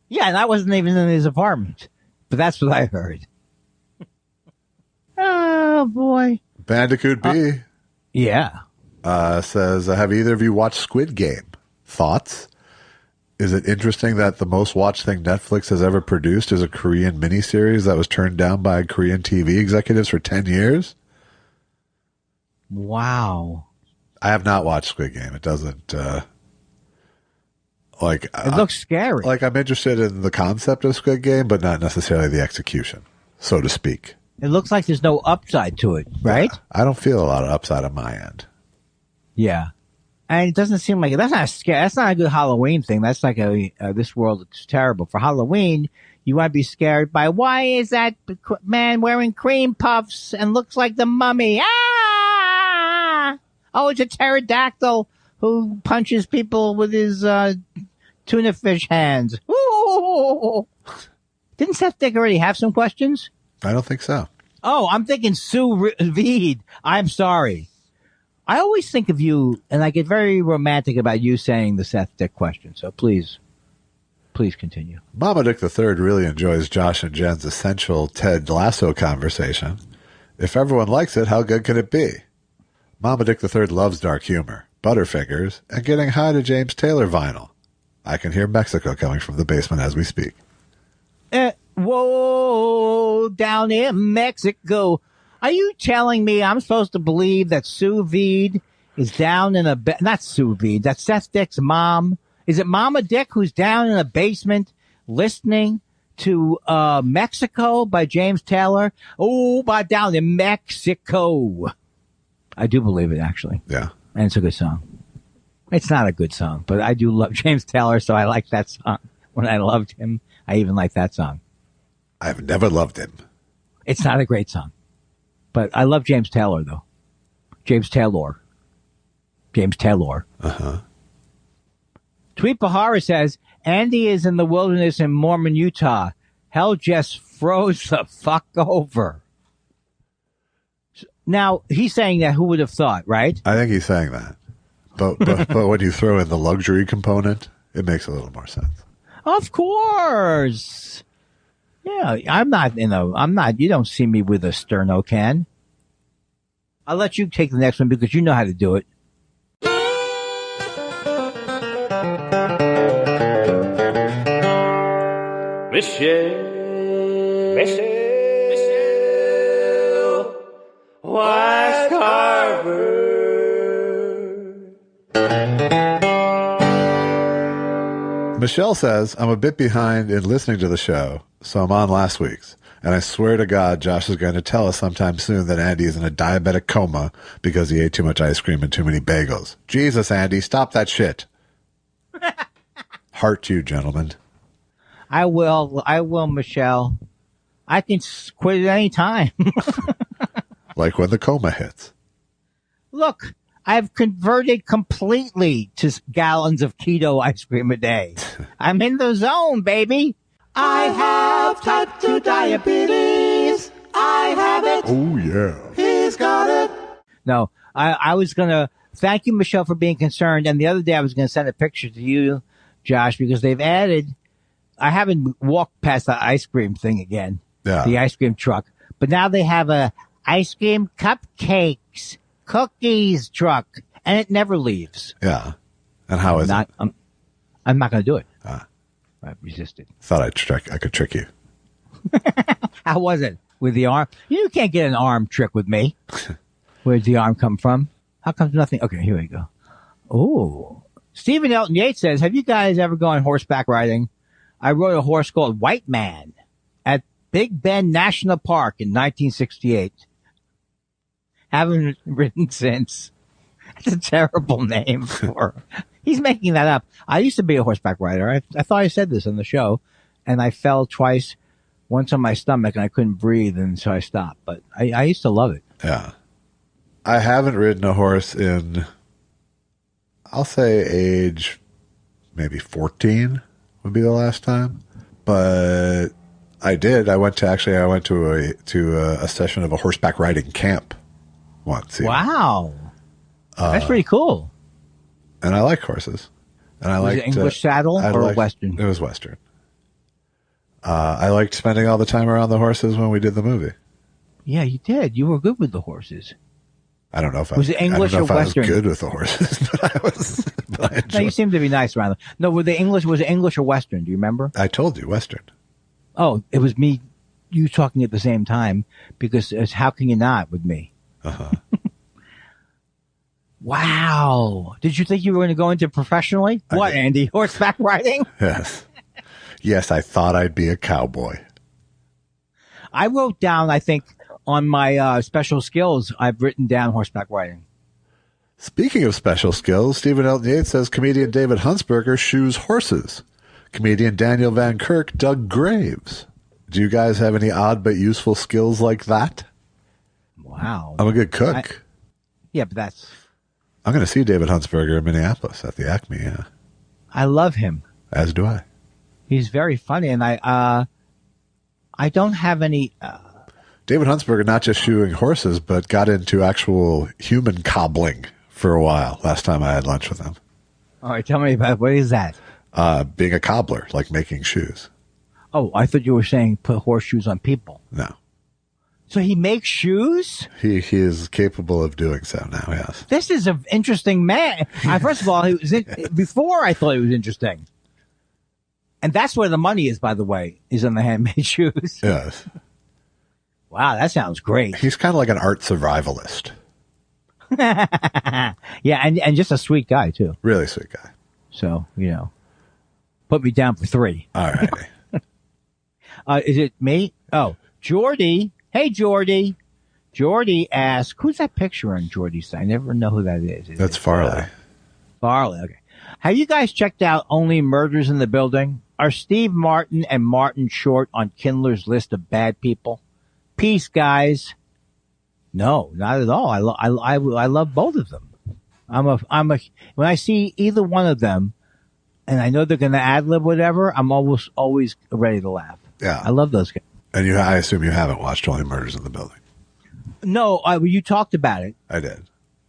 Yeah, and I wasn't even in his apartment, but that's what I heard. Oh, boy. Bandicoot B. Yeah. says, have either of you watched Squid Game? Thoughts? Is it interesting that the most watched thing Netflix has ever produced is a Korean miniseries that was turned down by Korean TV executives for 10 years? Wow. I have not watched Squid Game. It doesn't, it looks scary. Like, I'm interested in the concept of Squid Game, but not necessarily the execution, so to speak. It looks like there's no upside to it, right? Yeah, I don't feel a lot of upside on my end. Yeah. And it doesn't seem like that's not scary. That's not a good Halloween thing. That's like this world is terrible. For Halloween, you want to be scared by, why is that man wearing cream puffs and looks like the mummy? Ah! Oh, it's a pterodactyl who punches people with his tuna fish hands. Ooh! Didn't Seth Dick already have some questions? I don't think so. Oh, I'm thinking Sue Veed. I'm sorry. I always think of you, and I get very romantic about you saying the Seth Dick question. So please continue. Mama Dick III really enjoys Josh and Jen's essential Ted Lasso conversation. If everyone likes it, how good can it be? Mama Dick III loves dark humor, Butterfingers, and getting high to James Taylor vinyl. I can hear Mexico coming from the basement as we speak. Whoa, down in Mexico. Are you telling me I'm supposed to believe that Sue Veed is down in not Sue Veed, that's Seth Dick's mom? Is it Mama Dick who's down in a basement listening to Mexico by James Taylor? Oh, by down in Mexico. I do believe it, actually. Yeah. And it's a good song. It's not a good song, but I do love James Taylor, so I like that song. When I loved him, I even like that song. I've never loved him. It's not a great song. But I love James Taylor, though. James Taylor. Uh-huh. Tweet Bahara says, Andy is in the wilderness in Mormon, Utah. Hell just froze the fuck over. Now, he's saying that, who would have thought, right? I think he's saying that. But when you throw in the luxury component, it makes a little more sense. Of course. Yeah, you don't see me with a sterno can. I'll let you take the next one because you know how to do it. Michelle, West Harvard. Michelle says, I'm a bit behind in listening to the show, so I'm on last week's. And I swear to God, Josh is going to tell us sometime soon that Andy is in a diabetic coma because he ate too much ice cream and too many bagels. Jesus, Andy, stop that shit. Heart to you, gentlemen. I will, Michelle. I can quit at any time. Like when the coma hits. Look, I've converted completely to gallons of keto ice cream a day. I'm in the zone, baby. I have type 2 diabetes. I have it. Oh, yeah. He's got it. No, I was going to thank you, Michelle, for being concerned. And the other day I was going to send a picture to you, Josh, because they've added, I haven't walked past the ice cream thing again. Yeah. The ice cream truck. But now they have a ice cream cupcakes, cookies truck. And it never leaves. Yeah. And how is it? I'm not going to do it. I resisted. Thought I could trick you. How was it with the arm? You can't get an arm trick with me. Where'd the arm come from? How come nothing? Okay, here we go. Oh, Stephen Elton Yates says, have you guys ever gone horseback riding? I rode a horse called White Man at Big Bend National Park in 1968. Haven't ridden since. That's a terrible name for. He's making that up. I used to be a horseback rider. I thought I said this on the show, and I fell twice, once on my stomach, and I couldn't breathe, and so I stopped. But I used to love it. Yeah. I haven't ridden a horse in, I'll say age maybe 14 would be the last time. But I did. I went to a session of a horseback riding camp once. Wow. That's pretty cool. And I like horses. And I Was liked it English saddle or Western? It was Western. I liked spending all the time around the horses when we did the movie. Yeah, you did. You were good with the horses. I don't know if Was it English or Western? I was good with the horses, but I was. But I No, you seem to be nice around them. No, was it English or Western? Do you remember? I told you Western. Oh, it was you talking at the same time because it's how can you not with me? Uh-huh. Wow. Did you think you were going to go into professionally? What, Andy? Horseback riding? Yes. Yes, I thought I'd be a cowboy. I wrote down, I think, on my special skills, I've written down horseback riding. Speaking of special skills, Stephen Elton Yates says comedian David Huntsberger shoes horses. Comedian Daniel Van Kirk dug graves. Do you guys have any odd but useful skills like that? Wow. I'm a good cook. Yeah, but that's... I'm going to see David Huntsberger in Minneapolis at the Acme, yeah. I love him. As do I. He's very funny, and I don't have any... David Huntsberger not just shoeing horses, but got into actual human cobbling for a while last time I had lunch with him. All right, tell me about what is that? Being a cobbler, like making shoes. Oh, I thought you were saying put horseshoes on people. No. So he makes shoes? He is capable of doing so now, yes. This is an interesting man. First of all, before I thought he was interesting. And that's where the money is, by the way, is on the handmade shoes. Yes. Wow, that sounds great. He's kind of like an art survivalist. Yeah, and just a sweet guy, too. Really sweet guy. So, put me down for 3. All right. Is it me? Oh, Jordy. Hey, Jordy. Jordy asks, who's that picture on Jordy's side? I never know who that is. That's Farley. Farley, okay. Have you guys checked out Only Murders in the Building? Are Steve Martin and Martin Short on Kindler's list of bad people? Peace, guys. No, not at all. I love both of them. When I see either one of them, and I know they're going to ad-lib whatever, I'm always ready to laugh. Yeah. I love those guys. And I assume you haven't watched Only Murders in the Building. No, you talked about it. I did.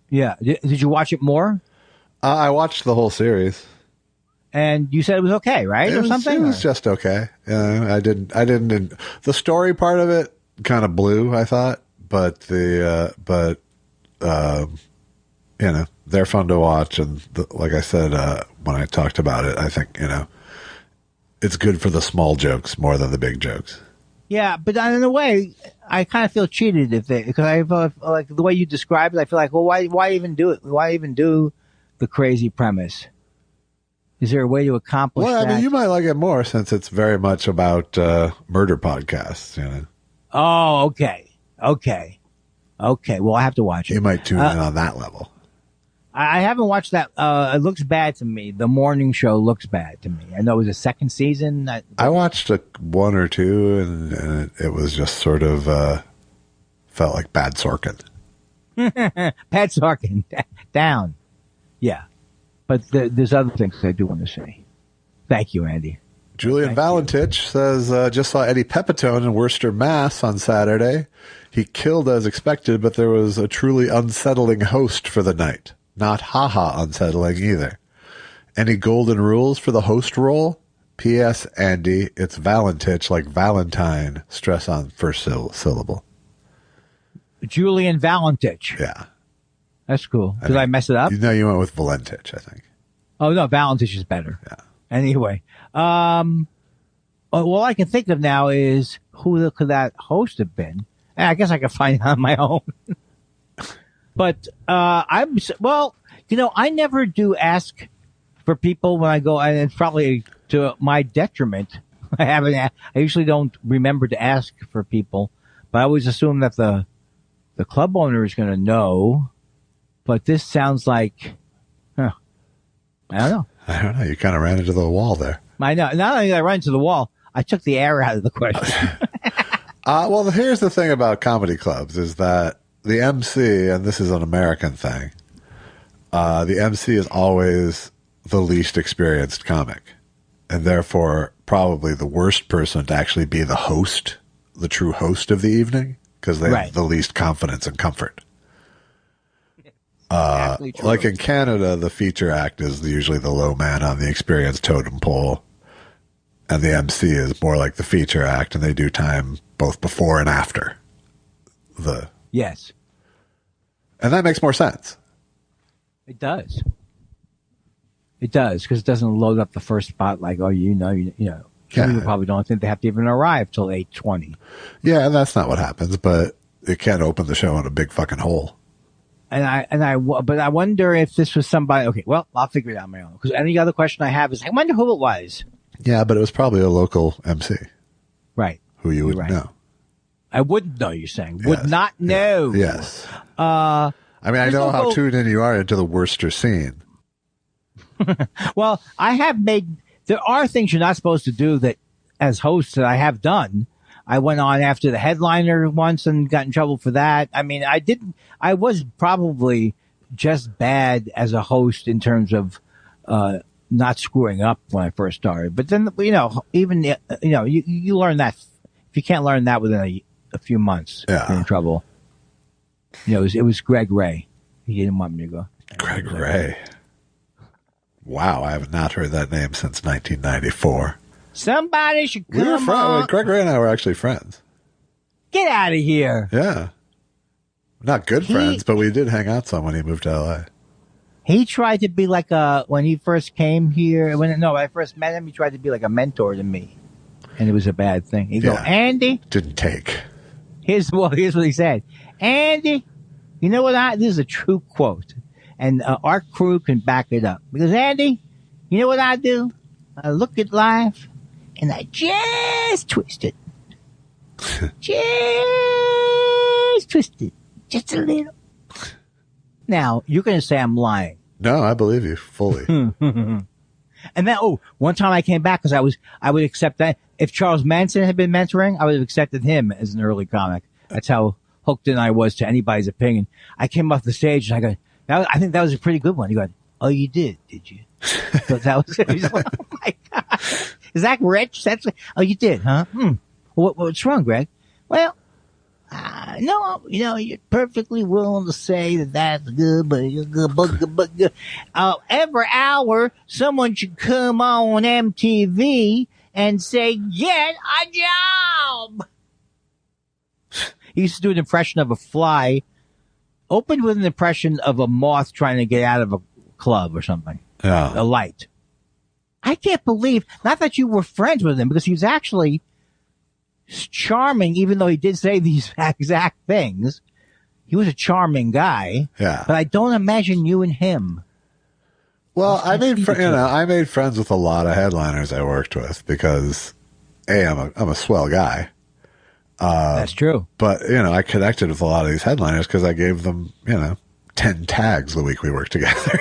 Yeah. Did you watch it more? I watched the whole series. And you said it was okay, right? Or something? It was just okay. I didn't, the story part of it kind of blew, I thought, but they're fun to watch. And like I said, when I talked about it, I think, it's good for the small jokes more than the big jokes. Yeah, but in a way, I kind of feel cheated because I feel like the way you describe it, I feel like, well, why even do it? Why even do the crazy premise? Is there a way to accomplish that? Well, I mean, you might like it more since it's very much about murder podcasts, Oh, okay. Well, I have to watch it. You might tune in on that level. I haven't watched that. It looks bad to me. The morning show looks bad to me. I know it was a second season. I watched 1 or 2, and it was just sort of felt like Bad Sorkin. Bad Sorkin. Down. Yeah. But there's other things I do want to say. Thank you, Andy. Julian Valentich says, just saw Eddie Pepitone in Worcester, Mass. on Saturday. He killed as expected, but there was a truly unsettling host for the night. Not haha unsettling either. Any golden rules for the host role? P.S. Andy, it's Valentich like Valentine. Stress on first syllable. Julian Valentich. Yeah. That's cool. Did I mess it up? No, you went with Valentich, I think. Oh, no, Valentich is better. Yeah. Anyway. All I can think of now is who could that host have been? And I guess I could find it on my own. But I never do ask for people when I go, and it's probably to my detriment. I usually don't remember to ask for people, but I always assume that the club owner is going to know. But this sounds like, I don't know. You kind of ran into the wall there. I know. Not only did I run into the wall, I took the air out of the question. Well, here's the thing about comedy clubs is that the MC, and this is an American thing, the MC is always the least experienced comic, and therefore probably the worst person to actually be the host, the true host of the evening, because they have the least confidence and comfort. Like in Canada, the feature act is usually the low man on the experience totem pole, and the MC is more like the feature act, and they do time both before and after the... Yes. And that makes more sense. It does. It does, because it doesn't load up the first spot like, oh, you know. Some people probably don't think they have to even arrive till 8:20. Yeah, that's not what happens, but it can't open the show in a big fucking hole. But I wonder if this was somebody. Okay, well, I'll figure it out on my own. Because any other question I have is, I wonder who it was. Yeah, but it was probably a local MC. Right. Who you wouldn't know. I wouldn't know, you're saying. Would not know. Yes. I mean, I know how tuned in you are into the Worcester scene. Well, there are things you're not supposed to do that, as hosts, that I have done. I went on after the headliner once and got in trouble for that. I mean, I was probably just bad as a host in terms of, not screwing up when I first started. But then, you learn that. If you can't learn that within a few months, you're in trouble. It was Greg Ray. He didn't want me to go. Greg Ray. Wow, I have not heard that name since 1994. Somebody should come on. Greg Ray and I were actually friends. Get out of here. Yeah. Not good friends, but we did hang out some when he moved to LA. He tried to be like when he first came here, when I first met him, he tried to be like a mentor to me. And it was a bad thing. He'd go, Andy. Didn't take. Here's what he said. Andy, you know what this is a true quote. And our crew can back it up. Because, Andy, you know what I do? I look at life and I just twist it. Just twist it. Just a little. Now, you're going to say I'm lying. No, I believe you fully. And then, one time I came back because I would accept that. If Charles Manson had been mentoring, I would have accepted him as an early comic. That's how hooked in I was to anybody's opinion. I came off the stage and I go, I think that was a pretty good one. He goes, oh, you did you? So that was it. He's like, oh my God. Is that rich? Oh, you did, huh? What's wrong, Greg? Well, no, you're perfectly willing to say that's good, but good. Every hour, someone should come on MTV and say, get a job. He used to do an impression of a fly, opened with an impression of a moth trying to get out of a club or something. Yeah. A light. I can't believe, not that you were friends with him, because he was actually charming, even though he did say these exact things. He was a charming guy. Yeah. But I don't imagine you and him. Well, I made friends with a lot of headliners I worked with because, I'm a swell guy. That's true. But, I connected with a lot of these headliners because I gave them, 10 tags the week we worked together.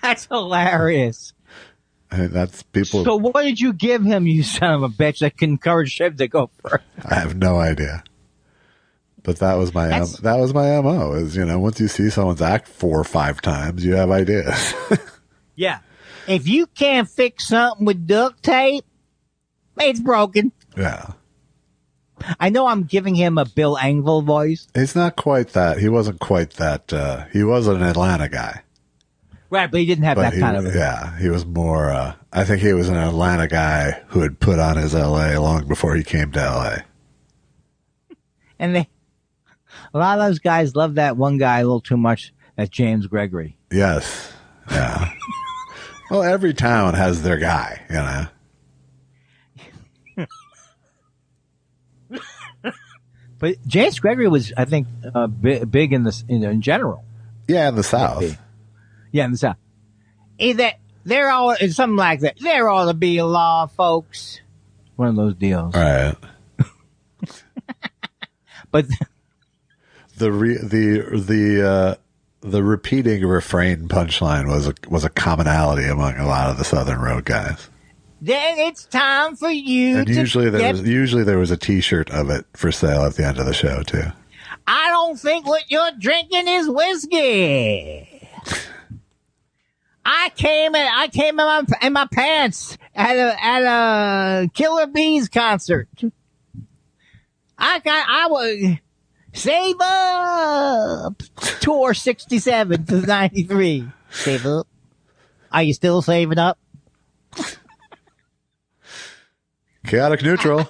That's hilarious. I mean, that's people. So what did you give him, you son of a bitch, that can encourage him to go first? I have no idea. But that was my MO is, once you see someone's act 4 or 5 times, you have ideas. Yeah. If you can't fix something with duct tape, it's broken. Yeah. I know I'm giving him a Bill Engvall voice. It's not quite that. He wasn't quite that. He was an Atlanta guy. Right, but he didn't have that kind of. Yeah, he was more. I think he was an Atlanta guy who had put on his LA long before he came to LA. And a lot of those guys love that one guy a little too much. That James Gregory. Yes. Yeah. Well, every town has their guy, But James Gregory was, I think, big in this, in general. Yeah, in the South. Yeah, in the South. There all something like that. There ought to be a law, folks. One of those deals, right? But the repeating refrain punchline was a commonality among a lot of the Southern Road guys. Then it's time for you. And usually there was a T-shirt of it for sale at the end of the show too. I don't think what you're drinking is whiskey. I came in my pants at a Killer Bees concert. I was save up tour 67 to 93. Save up. Are you still saving up? Chaotic Neutral,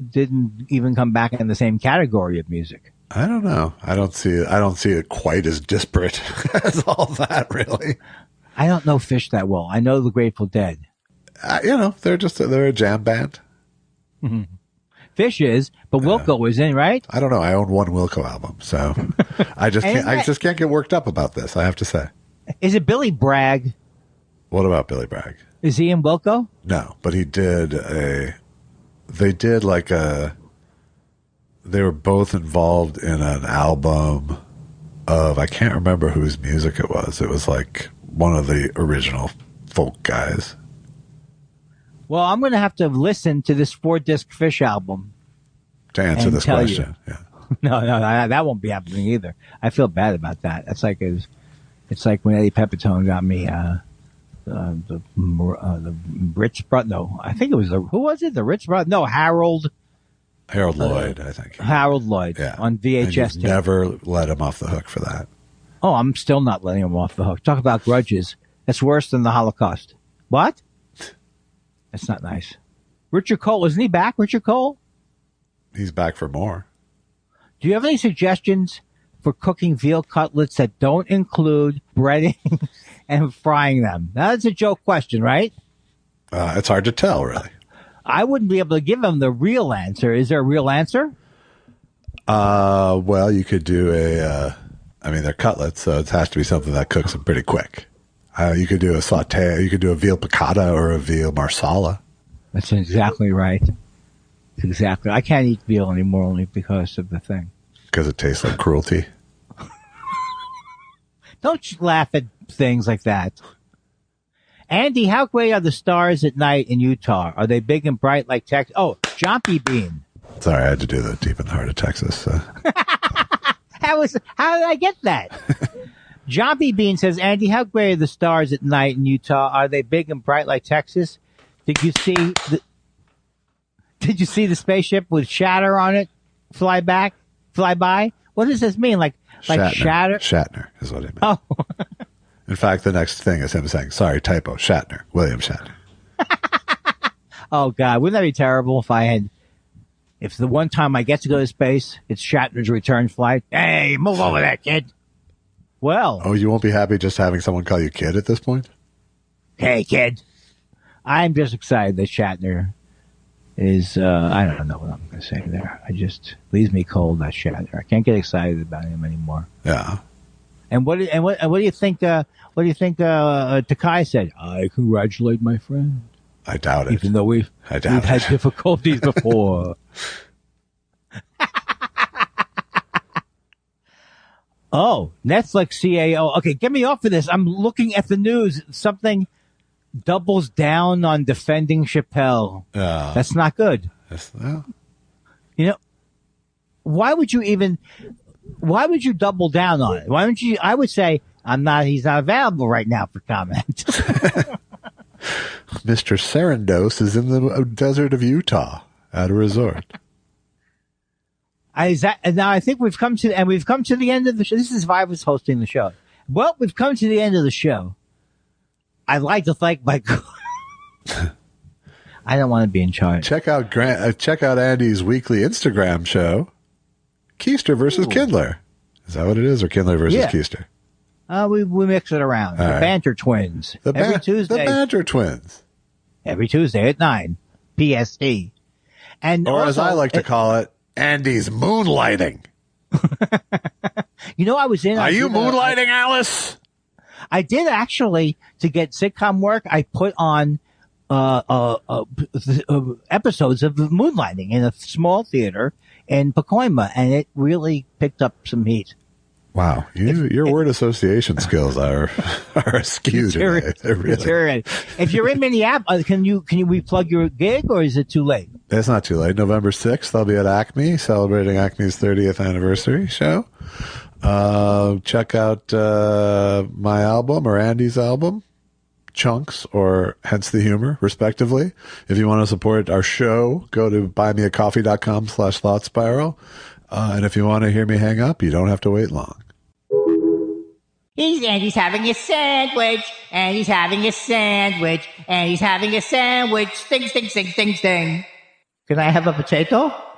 didn't even come back in the same category of music. I don't know. I don't see it quite as disparate as all that, really. I don't know Fish that well. I know the Grateful Dead. They're a jam band. Mm-hmm. Fish is, but Wilco is in, right? I don't know. I own one Wilco album, so I just can't get worked up about this. I have to say. Is it Billy Bragg? What about Billy Bragg? Is he in Wilco? No, but they were both involved in an album of, I can't remember whose music it was. It was like one of the original folk guys. Well, I'm going to have to listen to this 4-disc Fish album to answer this question. Yeah. No, that won't be happening either. I feel bad about that. It's like when Eddie Pepitone got me the Rich Brother. No, I think it was who was it? The Rich Brother? No, Harold Lloyd, I think. Harold Lloyd on VHS. And never let him off the hook for that. Oh, I'm still not letting him off the hook. Talk about grudges. That's worse than the Holocaust. What? That's not nice. Richard Cole, isn't he back? Richard Cole? He's back for more. Do you have any suggestions for cooking veal cutlets that don't include breading and frying them? Now, that's a joke question, right? It's hard to tell, really. I wouldn't be able to give them the real answer. Is there a real answer? Well, you could do they're cutlets, so it has to be something that cooks them pretty quick. You could do a saute. You could do a veal piccata or a veal marsala. That's exactly right. Exactly. I can't eat veal anymore only because of the thing. Because it tastes like cruelty. Don't laugh at things like that. Andy, how great are the stars at night in Utah? Are they big and bright like Texas? Oh, Jumpy Bean. Sorry, I had to do that deep in the heart of Texas. How did I get that? Jumpy Bean says, Andy, how great are the stars at night in Utah? Are they big and bright like Texas? Did you see the spaceship with Shatter on it fly by? What does this mean? Like Shatter? Shatner is what it meant. Oh. In fact, the next thing is him saying, sorry, typo, Shatner, William Shatner. Oh, God. Wouldn't that be terrible if the one time I get to go to space, it's Shatner's return flight? Hey, move over there, kid. Well. Oh, you won't be happy just having someone call you kid at this point? Hey, kid. I'm just excited that Shatner is, I don't know what I'm going to say there. I just leaves me cold, that Shatner. I can't get excited about him anymore. Yeah. And what do you think, Takai said? I congratulate my friend. I doubt it. Even though we've had difficulties before. Oh, Netflix CAO. Okay, get me off of this. I'm looking at the news. Something doubles down on defending Chapelle. That's not good. You know, why would you double down on it? Why don't you, I would say, he's not available right now for comment. Mr. Serendos is in the desert of Utah at a resort. Now I think we've come to the end of the show. This is if I was hosting the show. Well, we've come to the end of the show. I'd like to thank my. I don't want to be in charge. Check out Andy's weekly Instagram show, Keister versus Kindler. Is that what it is, or Kindler versus Keister? We mix it around. The Banter Twins. Every Tuesday. The Banter Twins. Every Tuesday at 9 PST. And or also, as I like to call it, Andy's moonlighting. I was in. Are you moonlighting, Alice? I did actually, to get sitcom work. I put on episodes of Moonlighting in a small theater in Pacoima, and it really picked up some heat. Wow, your word association skills are askew today. Really. If you're in Minneapolis, can we plug your gig, or is it too late? It's not too late. November 6th, I'll be at Acme celebrating Acme's 30th anniversary show. Check out my album or Andy's album, Chunks or Hence the Humor, respectively. If you want to support our show, go to buymeacoffee.com/thoughtspiral. And if you want to hear me hang up, you don't have to wait long. Andy's having a sandwich, and he's having a sandwich, and he's having a sandwich. Sting, sting, sting, sting, sting. Can I have a potato?